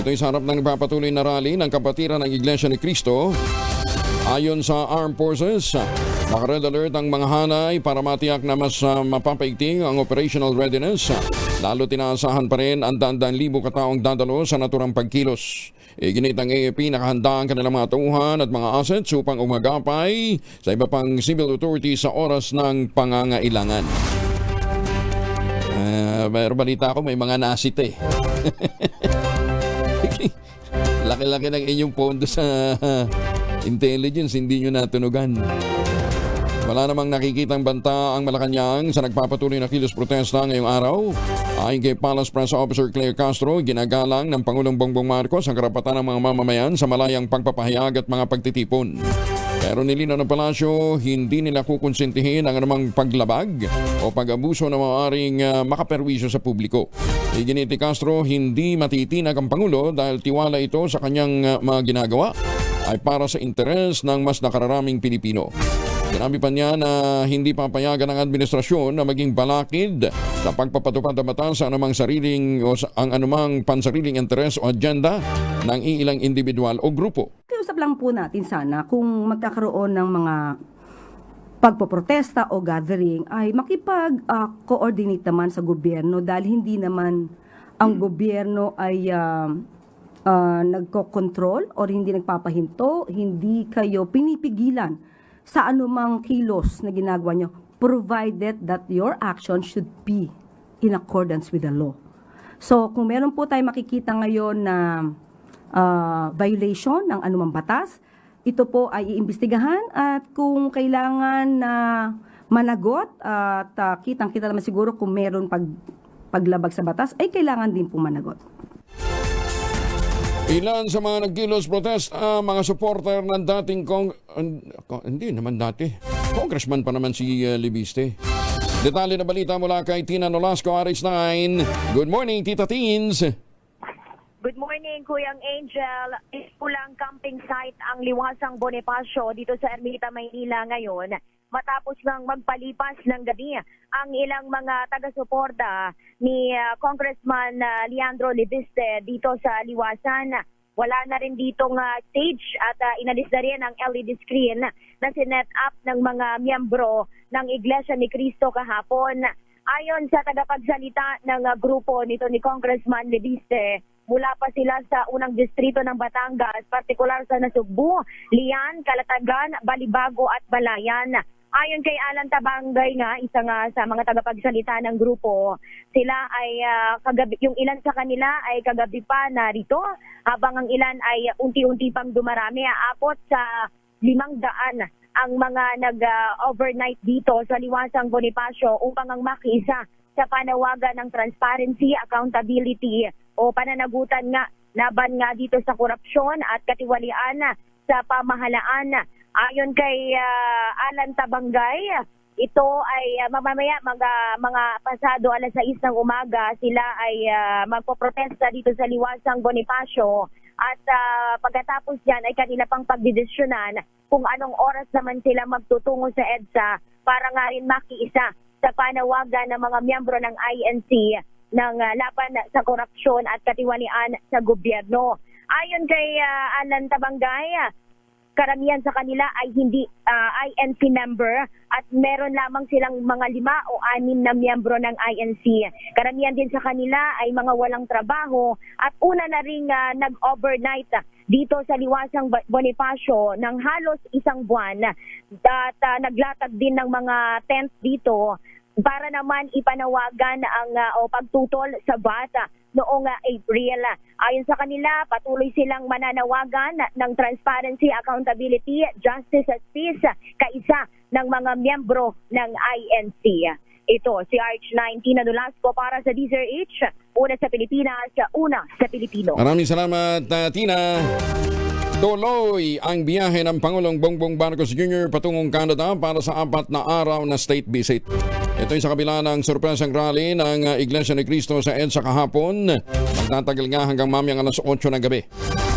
[SPEAKER 1] Ito'y sa harap ng nagpapatuloy na rally ng kapatiran ng Iglesia ni Cristo. Ayon sa Armed Forces, naka-red alert ang mga hanay para matiyak na mas mapapaigting ang operational readiness. Lalo tinaasahan pa rin ang daan-daan libo kataong dadalo sa naturang pagkilos. Iginit ang AFP nakahanda ang kanilang mga tauhan at mga assets upang umagapay sa iba pang civil authorities sa oras ng pangangailangan. Pero balita ko may mga nasit eh. Laki-laki ng inyong pondo sa intelligence, hindi nyo natunugan. Wala namang nakikitang banta ang Malacanang sa nagpapatuloy na kilos protesta ngayong araw. Ayon kay Palace Press Officer Claire Castro, ginagalang ng Pangulong Bongbong Marcos ang karapatan ng mga mamamayan sa malayang pagpapahayag at mga pagtitipon. Pero nilinaw ng palasyo, hindi nila kukonsintihin ang anumang paglabag o pag-abuso na maaaring makaperwisyo sa publiko. Iginit ni Castro, hindi matitinag ang Pangulo dahil tiwala ito sa kanyang mga ginagawa ay para sa interes ng mas nakararaming Pilipino. Sinabi pa niya na hindi papayagan ng administrasyon na maging balakid sa pagpapatupad ng batas sa anumang sariling o ang anumang pansariling interes o agenda ng iilang individual o grupo.
[SPEAKER 9] Kiusap lang po natin sana kung magkakaroon ng mga pagpoprotesta o gathering ay makipag-coordinate naman sa gobyerno dahil hindi naman ang gobyerno ay nagko-control o hindi nagpapahinto, hindi kayo pinipigilan sa anumang kilos na ginagawa nyo, provided that your action should be in accordance with the law. So, kung meron po tayo makikita ngayon na violation ng anumang batas, ito po ay iimbestigahan at kung kailangan na managot at kitang-kita naman siguro kung meron paglabag sa batas, ay kailangan din po managot.
[SPEAKER 1] Ilan sa mga nagkilos protest mga supporter ng dating hindi naman dati. Congressman pa naman si Libiste. Detalye na balita mula kay Tina Nolasco, RH9. Good morning, Tita Teens.
[SPEAKER 10] Good morning, Kuyang Angel. Pulang camping site ang Liwasang Bonifacio dito sa Ermita, Maynila ngayon. Matapos nang magpalipas ng gabi ang ilang mga taga-suporta ni Congressman Leandro Libiste dito sa Liwasan. Wala na rin ditong stage at inalis na rin ang LED screen na sinet up ng mga miyembro ng Iglesia ni Cristo kahapon. Ayon sa tagapagsalita ng grupo nito ni Congressman Libiste, mula pa sila sa unang distrito ng Batangas, partikular sa Nasugbu, Lian, Calatagan, Balibago at Balayan. Ayon kay Alan Tabangay nga, isa nga sa mga tagapagsalita ng grupo, sila ay kagabi, yung ilan sa kanila ay kagabi pa narito, habang ang ilan ay unti-unti pang dumarami. Aabot sa 500 ang mga nag-overnight dito sa Liwasang Bonifacio upang ang makiisa sa panawagan ng transparency, accountability o pananagutan nga laban nga dito sa korupsyon at katiwalian sa pamahalaan. Ayon kay Alan Tabangay, ito ay mamamaya mga pasado alas 6 ng umaga sila ay magpoprotesta dito sa Liwasang Bonifacio at pagkatapos yan ay kanila pang pagdidesisyonan kung anong oras naman sila magtutungo sa EDSA para nga rin makiisa sa panawagan ng mga miyembro ng INC ng laban sa korupsyon at katiwalian sa gobyerno. Ayon kay Alan Tabangay, karamihan sa kanila ay hindi INC member at meron lamang silang mga 5 o 6 na miyembro ng INC. Karamihan din sa kanila ay mga walang trabaho at una na ring nag-overnight dito sa Liwasang Bonifacio ng halos 1 buwan at naglatag din ng mga tent dito para naman ipanawagan ang pagtutol sa bata noong April. Ayon sa kanila, patuloy silang mananawagan ng transparency, accountability, justice at peace kaisa ng mga miyembro ng INC. Ito, si RH9, Tina Nolasco para sa DZRH, una sa Pilipinas, una sa Pilipino.
[SPEAKER 1] Maraming salamat, Tina. Tuloy ang biyahe ng Pangulong Bongbong Marcos Jr. patungong Canada para sa 4 na araw na state visit. Ito ay sa kabila ng sorpresang rally ng Iglesia ni Cristo sa EDSA kahapon. Magtatagal nga hanggang mamayang alas 8 ng gabi.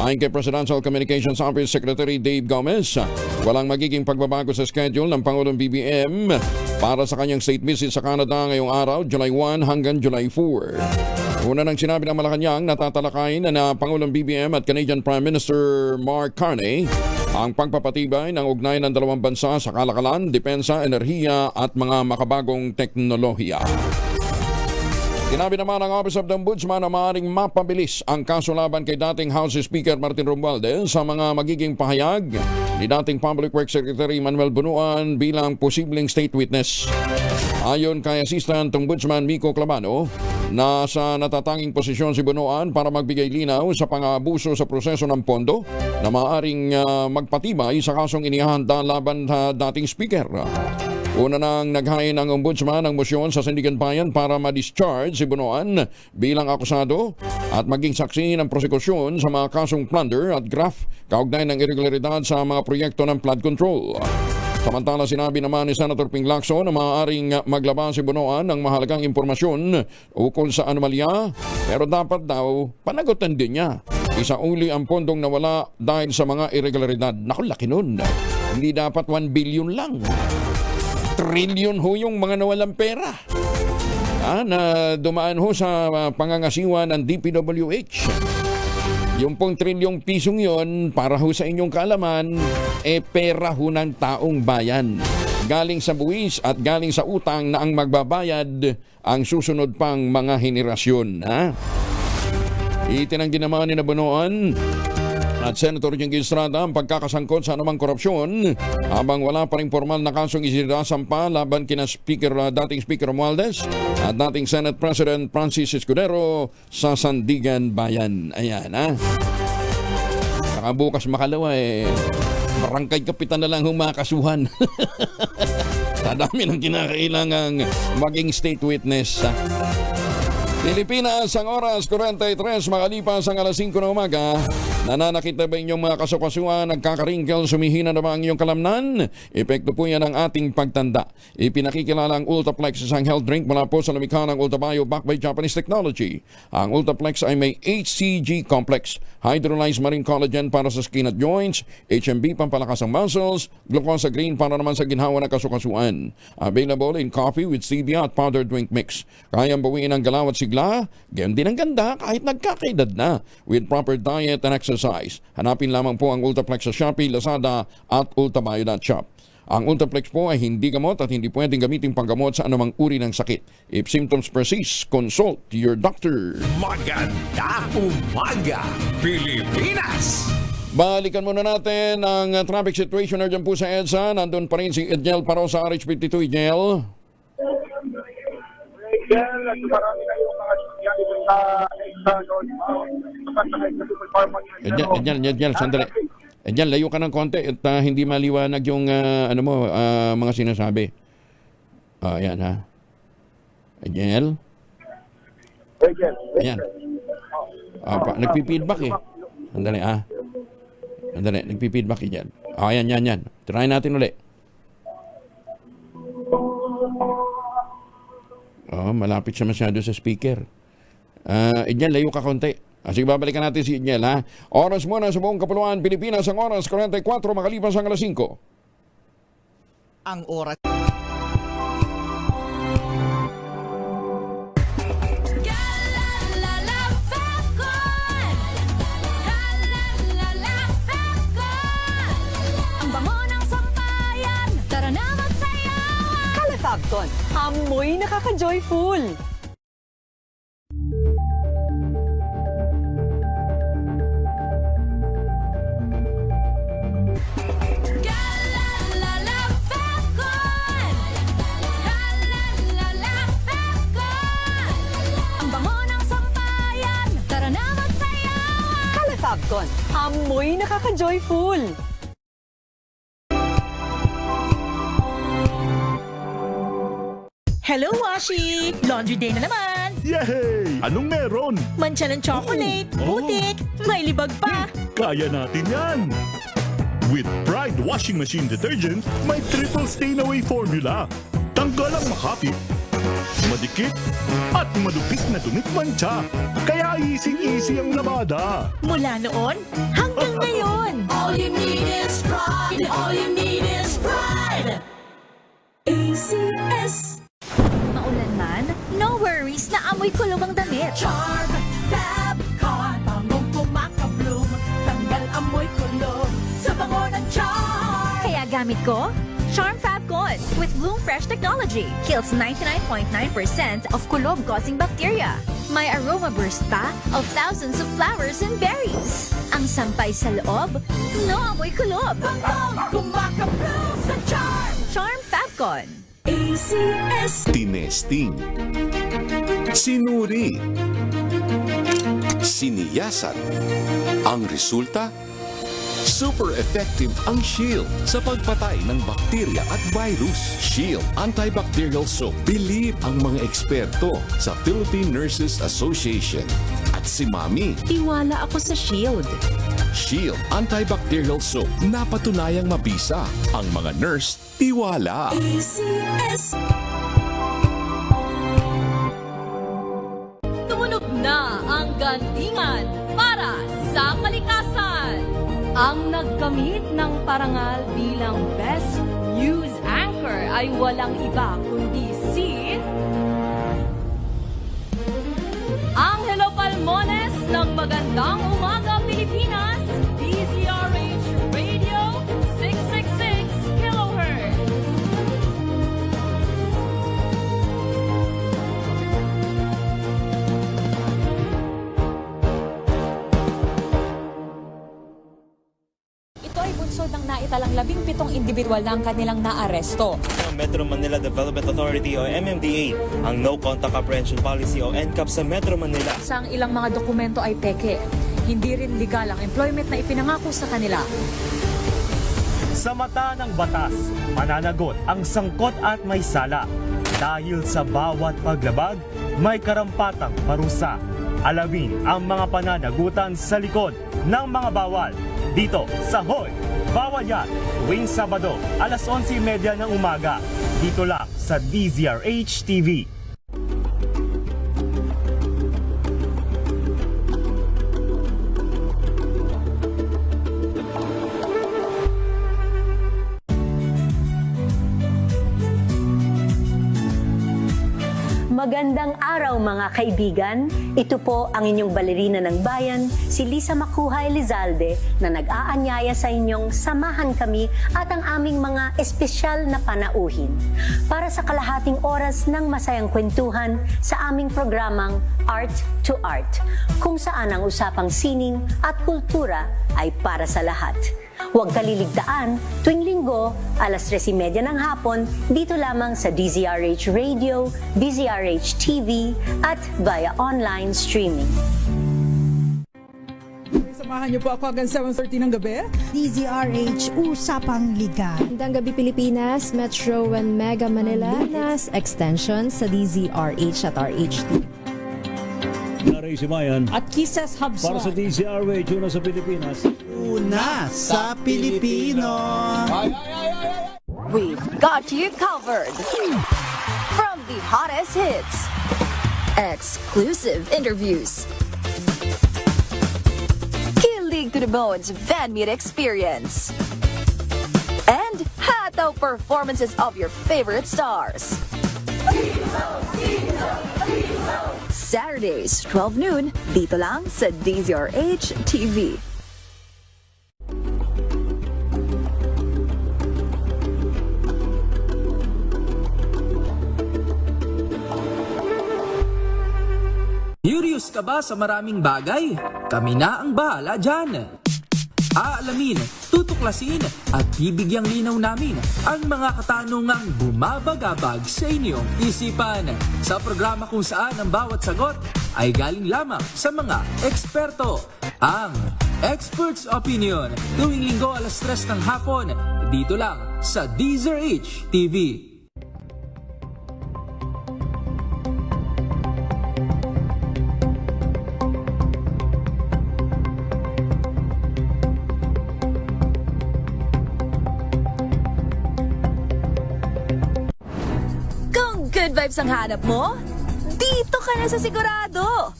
[SPEAKER 1] Ayon kay Presidential Communications Office Secretary Dave Gomez, walang magiging pagbabago sa schedule ng Pangulong BBM para sa kanyang state visit sa Canada ngayong araw, July 1 hanggang July 4. Una nang sinabi ng Malacanang, natatalakayin na Pangulong BBM at Canadian Prime Minister Mark Carney ang pagpapatibay ng ugnayan ng dalawang bansa sa kalakalan, depensa, enerhiya at mga makabagong teknolohiya. Sinabi naman ng Office of the Ombudsman na maaaring mapabilis ang kaso laban kay dating House Speaker Martin Romualdez sa mga magiging pahayag ni dating Public Works Secretary Manuel Bunuan bilang posibleng state witness. Ayon kay Assistant Ombudsman Miko Clamano, nasa natatanging posisyon si Bunuan para magbigay linaw sa pang-aabuso sa proseso ng pondo na maaaring magpatibay sa kasong inihahanda laban sa dating speaker. Una nang naghain ang ombudsman ng mosyon sa Sandigan Bayan para ma-discharge si Bunuan bilang akusado at maging saksi ng prosekusyon sa mga kasong plunder at graft kaugnay ng irregularidad sa mga proyekto ng flood control. Samantala, sinabi naman ni Senator Ping Lacson na maaaring maglabas si Bunuan ng mahalagang impormasyon ukol sa anomalya, pero dapat daw panagutan din niya. Isauli ang pondong nawala dahil sa mga irregularidad. Naku, laki nun. Hindi dapat 1 billion lang. Trillion ho yung mga nawalang pera na dumaan ho sa pangangasiwa ng DPWH. Yung pong trilyong pisong yon, para ho sa inyong kaalaman, pera ho ng taong bayan. Galing sa buwis at galing sa utang na ang magbabayad ang susunod pang mga henerasyon. Itinanggi naman ni Bunuan at Senator Jinggoy Estrada ang pagkakasangkot sa anumang korupsyon habang wala pa rin formal na kasong isinasampa laban kina dating Speaker Romualdez at dating Senate President Francis Escudero sa Sandigan Bayan. Ayan, Saka bukas makalawa barangay kapitan na lang humakasuhan. Sa dami ng kinakailangang maging state witness. Pilipinas, ang oras 43, makalipas ang alas 5 ng umaga. Nananakit na ba inyong mga kasukasuan, nagkakaringkel, sumihina na ba ang iyong kalamnan? Epekto po yan ng ating pagtanda. Ipinakikilala ang Ultaplex, isang health drink mula po sa lumikha ng Ultabio backed by Japanese technology. Ang Ultaplex ay may HCG complex, hydrolyzed marine collagen para sa skin at joints, HMB pampalakas ng muscles, glucosa green para naman sa ginhawa ng kasukasuan. Available in coffee with stevia at powdered drink mix. Kayang bawiin ang galaw at sigla, ganyan din ang ganda kahit nagkakaedad na. With proper diet and exercise. Hanapin lamang po ang Ultaplex sa Shopee, Lazada at ultabio.shop. Ang Ultaplex po ay hindi gamot at hindi pwedeng gamitin panggamot sa anumang uri ng sakit. If symptoms persist, consult your doctor.
[SPEAKER 3] Maganda umaga, Pilipinas!
[SPEAKER 1] Balikan muna natin ang traffic situation na dyan po sa EDSA. Nandun pa rin si Edgel Paro sa RH52. Edgel. Edgel, sandali. Edgel, layo ka ng konti at hindi maliwanag yung mga sinasabi. Ayan ha. Edgel. Ayan. Nagpi-feedback Sandali Sandali, nagpi-feedback Edgel. Yan. Try natin ulit. Malapit siya masyado sa speaker. Edgel, layo ka konti. Sige, babalikan natin si Edgel, ha? Oras muna sa buong Kapuluan, Pilipinas, ang oras 44, makalipas ang alas 5.
[SPEAKER 4] Ang oras.
[SPEAKER 16] Ang bango ng sampayan, tara na magsayawan.
[SPEAKER 24] Kalafagton, amoy nakaka-joyful. Kalafagton, amoy nakaka-joyful.
[SPEAKER 11] Hello, Washi! Laundry day na naman!
[SPEAKER 6] Yay! Anong meron?
[SPEAKER 11] Mancha ng chocolate, putik, may libag pa.
[SPEAKER 4] Kaya natin yan! With Pride Washing Machine Detergent, may triple stain-away formula. Tanggal ang makapit, madikit, at madupis na dumit mancha. Kaya easy-easy ang labada.
[SPEAKER 11] Mula noon hanggang ngayon.
[SPEAKER 12] All you need is pride. All you need is pride. ACS.
[SPEAKER 2] Maulan man, no worries na amoy kulog ang damit.
[SPEAKER 12] Charm Fab Con. Bangong kumakabloom. Tanggal amoy kulog sa bango ng Charm.
[SPEAKER 2] Kaya gamit ko, Charm Fab Con with Bloom Fresh technology. Kills 99.9% of kulob-causing bacteria. May aroma burst pa of thousands of flowers and berries. Ang sampay sa loob, no amoy kulob.
[SPEAKER 12] Bangong kumakabloom sa Charm.
[SPEAKER 2] Charm Fab Con.
[SPEAKER 12] ACS.
[SPEAKER 13] Tinesting, sinuri, siniyasan. Ang resulta, super effective ang Shield sa pagpatay ng bakterya at virus. Shield Antibacterial Soap. Believe ang mga eksperto sa Philippine Nurses Association. At si Mami.
[SPEAKER 7] Tiwala ako sa Shield.
[SPEAKER 13] Shield Antibacterial Soap. Napatunayang mabisa. Ang mga nurse, tiwala.
[SPEAKER 12] ACS.
[SPEAKER 16] Tumunog na ang gantingan para sa kalikasan. Ang nagkamit ng parangal bilang Best News Anchor ay walang iba kundi si Angelo Palmones ng Magandang Umaga Pilipinas, DZRH Radio 666 kHz.
[SPEAKER 14] Ito ay bunsod ng naitalang 17 individual na ang kanilang naaresto.
[SPEAKER 15] Ang Metro Manila Development Authority o MMDA ang No Contact Apprehension Policy o NCAP sa Metro Manila.
[SPEAKER 14] Sa ang ilang mga dokumento ay peke. Hindi rin legal ang employment na ipinangako sa kanila.
[SPEAKER 26] Sa mata ng batas, mananagot ang sangkot at may sala. Dahil sa bawat paglabag, may karampatang parusa. Alamin ang mga pananagutan sa likod ng mga bawal. Dito sa Hoy! Bawal Yan! Tuwing Sabado, alas 11:30 ng umaga. Dito lang sa DZRH TV.
[SPEAKER 27] Magandang araw mga kaibigan. Ito po ang inyong balerina ng bayan, si Lisa Makuha Elizalde, na nag-aanyaya sa inyong samahan kami at ang aming mga espesyal na panauhin para sa kalahating oras ng masayang kwentuhan sa aming programang Art to Art, kung saan ang usapang sining at kultura ay para sa lahat. Huwag kaliligtaan, tuwing linggo, alas 3:30 ng hapon, dito lamang sa DZRH Radio, DZRH TV, at via online streaming.
[SPEAKER 28] Samahan niyo po ako hanggang 7:30 ng gabi.
[SPEAKER 29] DZRH Usapang Liga.
[SPEAKER 30] Magandang gabi Pilipinas, Metro and Mega Manila, Nas Extension sa DZRH at RH2.
[SPEAKER 31] Naray Simayan
[SPEAKER 28] at Kisses Hubson
[SPEAKER 31] para sa DZRH, una sa Pilipinas.
[SPEAKER 29] Una sa Pilipino.
[SPEAKER 2] We've got you covered. From the hottest hits, exclusive interviews, kilig to the bones fan meet experience, and hataw performances of your favorite stars. Saturdays, 12 noon, dito lang sa DZRH TV.
[SPEAKER 32] Curious ka ba sa maraming bagay? Kami na ang bahala dyan. Aalamin, tutuklasin at bibigyang linaw namin ang mga katanungang bumabagabag sa inyong isipan. Sa programa kung saan ang bawat sagot ay galing lamang sa mga eksperto. Ang Expert's Opinion, tuwing linggo alas 3 ng hapon, dito lang sa DZRH TV.
[SPEAKER 11] Good vibes ang hanap mo? Dito ka na sa sigurado!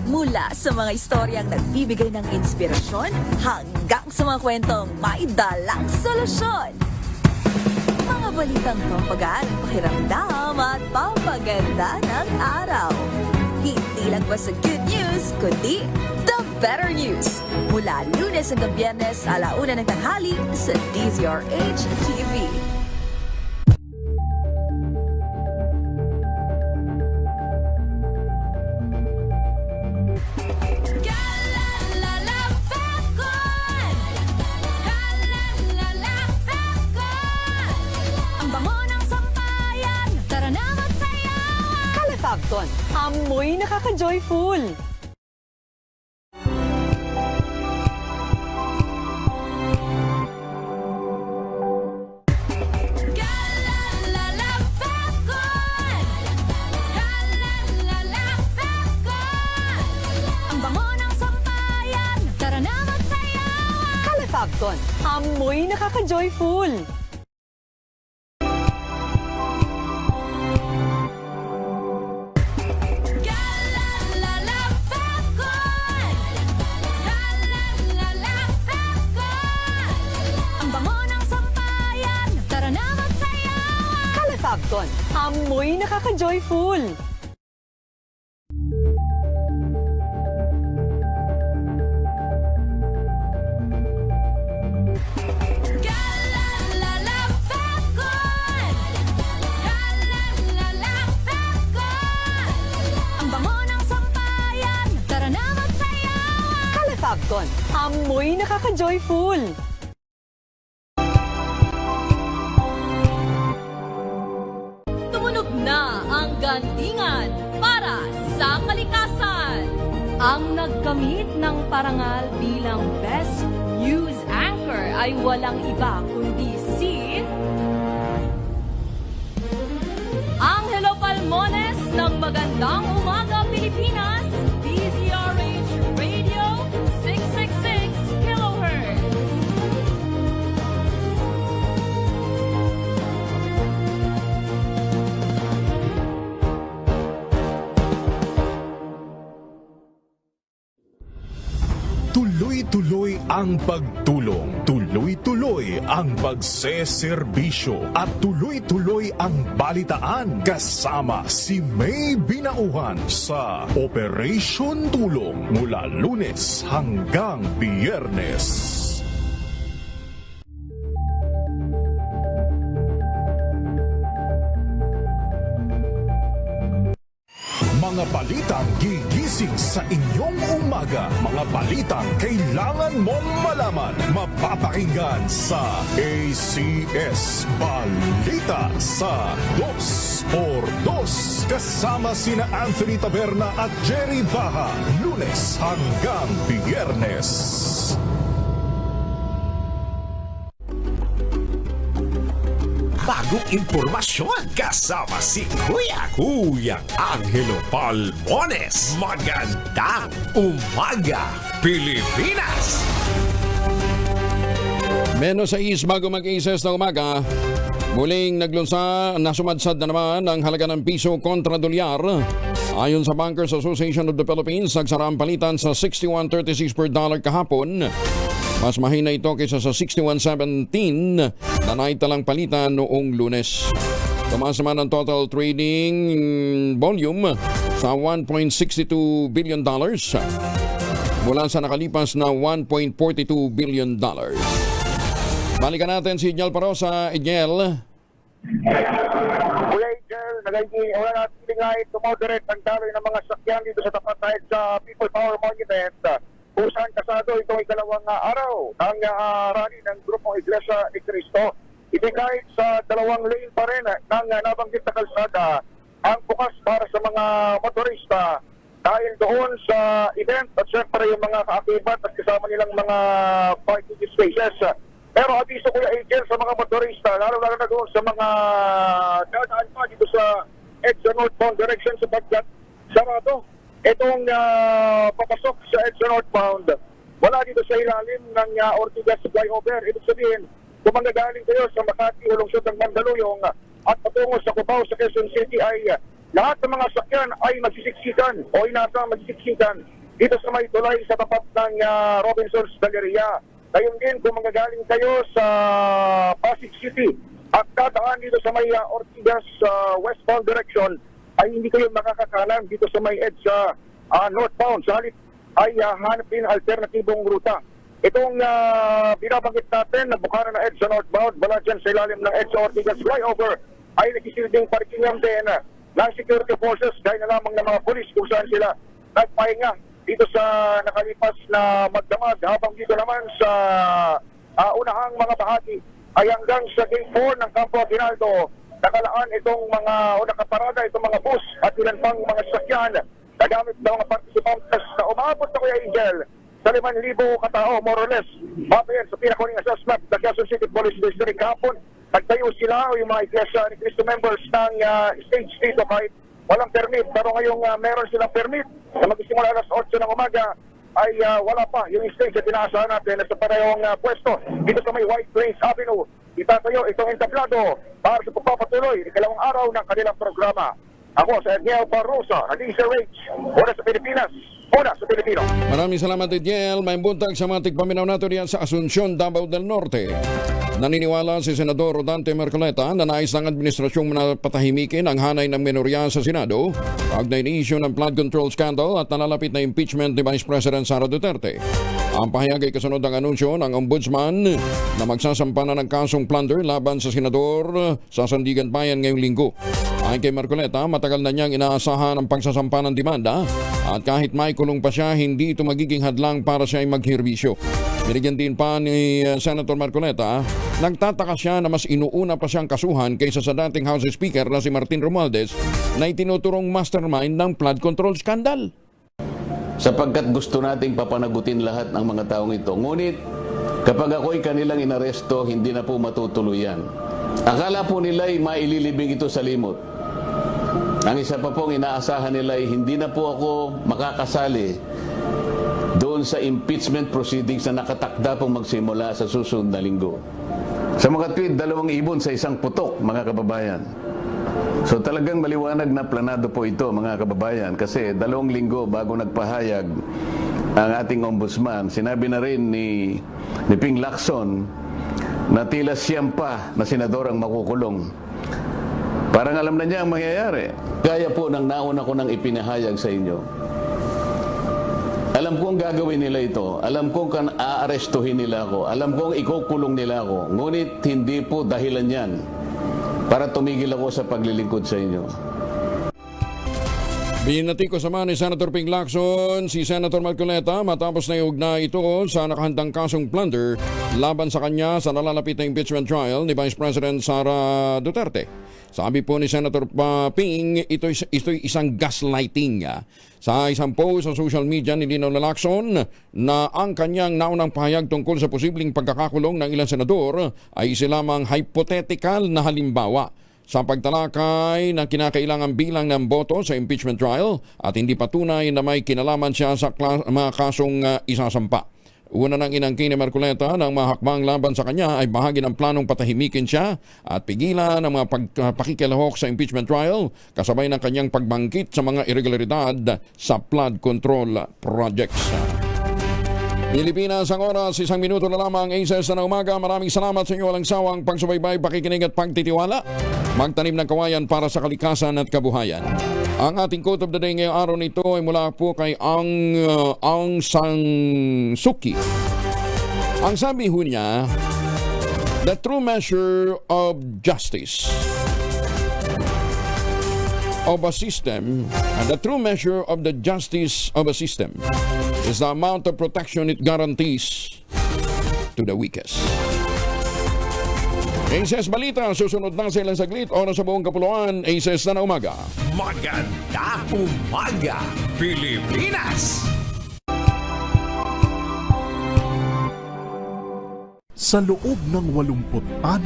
[SPEAKER 11] Mula sa mga istoryang nagbibigay ng inspirasyon hanggang sa mga kwentong may dalang solusyon. Mga balitang pampagaan ang pakiramdam at pampaganda ng araw. Hindi lang ba sa good news, kundi the better news. Mula Lunes hanggang Biyernes, 1:00 ng tanghali sa DZRH TV.
[SPEAKER 24] Calefacton, amoy nakaka-joyful. Calefacton, amoy nakaka-joyful. Calefacton, amoy nakaka-joyful. Calefacton, amoy nakaka-joyful.
[SPEAKER 16] Tumunog na ang gandingan para sa kalikasan. Ang nagkamit ng parangal bilang Best News Anchor ay walang iba kundi si Angelo Palmones ng Magandang Umaga Pilipinas, DZRH Radio 666 kHz.
[SPEAKER 6] Tuloy-tuloy ang pagtulong, tuloy-tuloy ang pagseserbisyo at tuloy-tuloy ang balitaan kasama si May Binauhan sa Operation Tulong mula Lunes hanggang Biyernes. Mga balitang gigising sa inyong umaga. Mga balitang kailangan mong malaman. Mapapakinggan sa ACS Balita sa 2x2 kasama sina Anthony Taberna at Jerry Baha. Lunes hanggang Biyernes.
[SPEAKER 3] Bagong impormasyon kasama si Kuya Angelo Palmones. Magandang umaga, Pilipinas!
[SPEAKER 1] Menos 6 bago mag-ises na umaga, muling nasumadsad na naman ang halaga ng piso kontra dolyar. Ayon sa Bankers Association of the Philippines, nagsara ang palitan sa 61.36 per dollar kahapon. Mas mahina ito kaysa sa 61.17 na naitalang palitan noong Lunes. Tumaas naman ang total trading volume sa $1.62 billion mula sa nakalipas na $1.42 billion. Balikan natin si Ijel Parosa. Ijel.
[SPEAKER 5] Kuya Ijel, wala natin tingay tumoderate ang daloy ng mga sakyan dito sa tapat sahid sa People Power Monument. Kung saan kasado itong ikalawang araw ang rally ng Grupong Iglesia ni Cristo. Ibigay sa 2 lane pa rin ng nabanggit na kalsada ang bukas para sa mga motorista dahil doon sa event at syempre yung mga kaakibat at kasama nilang mga parking spaces. Pero abiso Kuya Angel sa mga motorista, lalo-lalo na doon sa mga dadaan pa dito sa EDSA northbound direction sapagkat sarado itong papasok sa EDSA northbound. Wala dito sa ilalim ng Ortigas flyover. Ibig sabihin, kung manggagaling kayo sa Makati o lungsod ng Mandaluyong at patungo sa Cubao sa Quezon City ay lahat ng mga sakyan ay magsisiksikan o inasang magsisiksikan dito sa may tulay sa tapat ng Robinson's Galleria. Gayon din kung manggagaling kayo sa Pasig City at dadaan dito sa may Ortigas westbound direction ay hindi kayo makakakanan dito sa may EDSA northbound. Sa halip ay hanapin alternatibong ruta. Itong binabanggit natin na bukana ng EDSA northbound, wala dyan sa ilalim ng EDSA Ortigas flyover ay nagsisilbing parkingan din ng security forces gaya na lamang ng mga polis kung saan sila nagpahinga dito sa nakalipas na magdamag, habang dito naman sa unahang mga bahagi ay hanggang sa gate 4 ng Campo Aguinaldo nakalaan itong mga o nakaparada itong mga bus at ilan pang mga sasakyan na gamit ng mga participantes na umabot na Kuya Angel sa 5,000 katao, more or less. Babayan sa pinakuling assessment ng Quezon City Police District kahapon, nagtayo sila o yung mga Iglesia ni Cristo members ng stage dito kahit walang permit. Pero ngayong meron silang permit na magsimula alas 8 ng umaga ay wala pa yung stage na tinaasahan natin na sa parehong pwesto dito sa may White Plains Avenue. Itatayo itong entablado para sa pagpapatuloy ng ikalawang araw ng kanilang programa. Ako sa Edniel Barrosa, DZRH, una sa Pilipinas, una sa Pilipino.
[SPEAKER 1] Maraming salamat, Edniel. May buntag sa mga tigpaminaw nato diyan sa Asuncion, Davao del Norte. Naniniwala si Senador Rodante Marcoleta na nais ng administrasyong manapatahimikin ang hanay ng minorya sa Senado pag na-issue ng flood control scandal at nalalapit na impeachment ni Vice President Sara Duterte. Ang pahayag ay kasunod ng anunsyo ng Ombudsman na magsasampa na ng kasong plunder laban sa Senador sa Sandigan Bayan ngayong linggo. Ayon kay Marcoleta, matagal na niyang inaasahan ang pagsasampa ng demanda at kahit may kulong pa siya, hindi ito magiging hadlang para siya ay maghirbisyo. Binigyan din pa ni Senator Marcoleta, nagtataka siya na mas inuuna pa siyang kasuhan kaysa sa dating House Speaker na si Martin Romualdez na itinuturong mastermind ng flood control scandal.
[SPEAKER 4] Sapagkat gusto nating papanagutin lahat ng mga taong ito. Ngunit kapag ako'y kanilang inaresto, hindi na po matutuluyan. Akala po nila ay maililibing ito sa limot. Ang isa pa pong inaasahan nila ay hindi na po ako makakasali doon sa impeachment proceedings na nakatakda pong magsimula sa susunod na linggo. Sa mga tweet, 2 ibon sa isang putok, mga kababayan. So talagang maliwanag na planado po ito, mga kababayan, kasi 2 linggo bago nagpahayag ang ating ombudsman, sinabi na rin ni Ping Lacson na tila siyam pa na senador ang makukulong. Parang alam na niya ang mangyayari. Kaya po nang nauna ko nang ipinahayag sa inyo. Alam kong gagawin nila ito. Alam kong aarestuhin nila ako. Alam kong ikukulong nila ako. Ngunit hindi po dahilan yan para tumigil ako sa paglilingkod sa inyo.
[SPEAKER 1] Binati ko sama ni Senator Ping Lacson si Senator Marcoleta matapos na iugnay ito sa nakahandang kasong plunder laban sa kanya sa nalalapit na impeachment trial ni Vice President Sara Duterte. Sabi po ni Senator Ping, ito'y isang gaslighting. Sa isang post sa social media ni Lino Lacson na ang kanyang naunang pahayag tungkol sa posibleng pagkakakulong ng ilang senador ay isa lamang hypothetical na halimbawa sa pagtalakay na kinakailangang bilang ng boto sa impeachment trial at hindi patunay na may kinalaman siya sa mga kasong isasampa. Una nang inangkin ni Marcoleta ng mga hakbang laban sa kanya ay bahagi ng planong patahimikin siya at pigilan ang mga pakikilahok sa impeachment trial kasabay ng kanyang pagbangkit sa mga irregularidad sa flood control projects. Pilipinas, ang oras, 1 minuto na lamang, 6 na umaga. Maraming salamat sa inyo walang sawang pagsubaybay, pakikinig at pagtitiwala. Magtanim ng kawayan para sa kalikasan at kabuhayan. Ang ating quote of the day ngayong araw nito ay mula po kay Aung San Suu Kyi. Ang sabi ho niya, the true measure of justice of a system, and the true measure of the justice of a system is the amount of protection it guarantees to the weakest. ACS Balita, susunod na sa ilang saglit, oras sa buong kapuluan, ACS na umaga.
[SPEAKER 3] Maganda umaga, Pilipinas!
[SPEAKER 6] Sa loob ng 86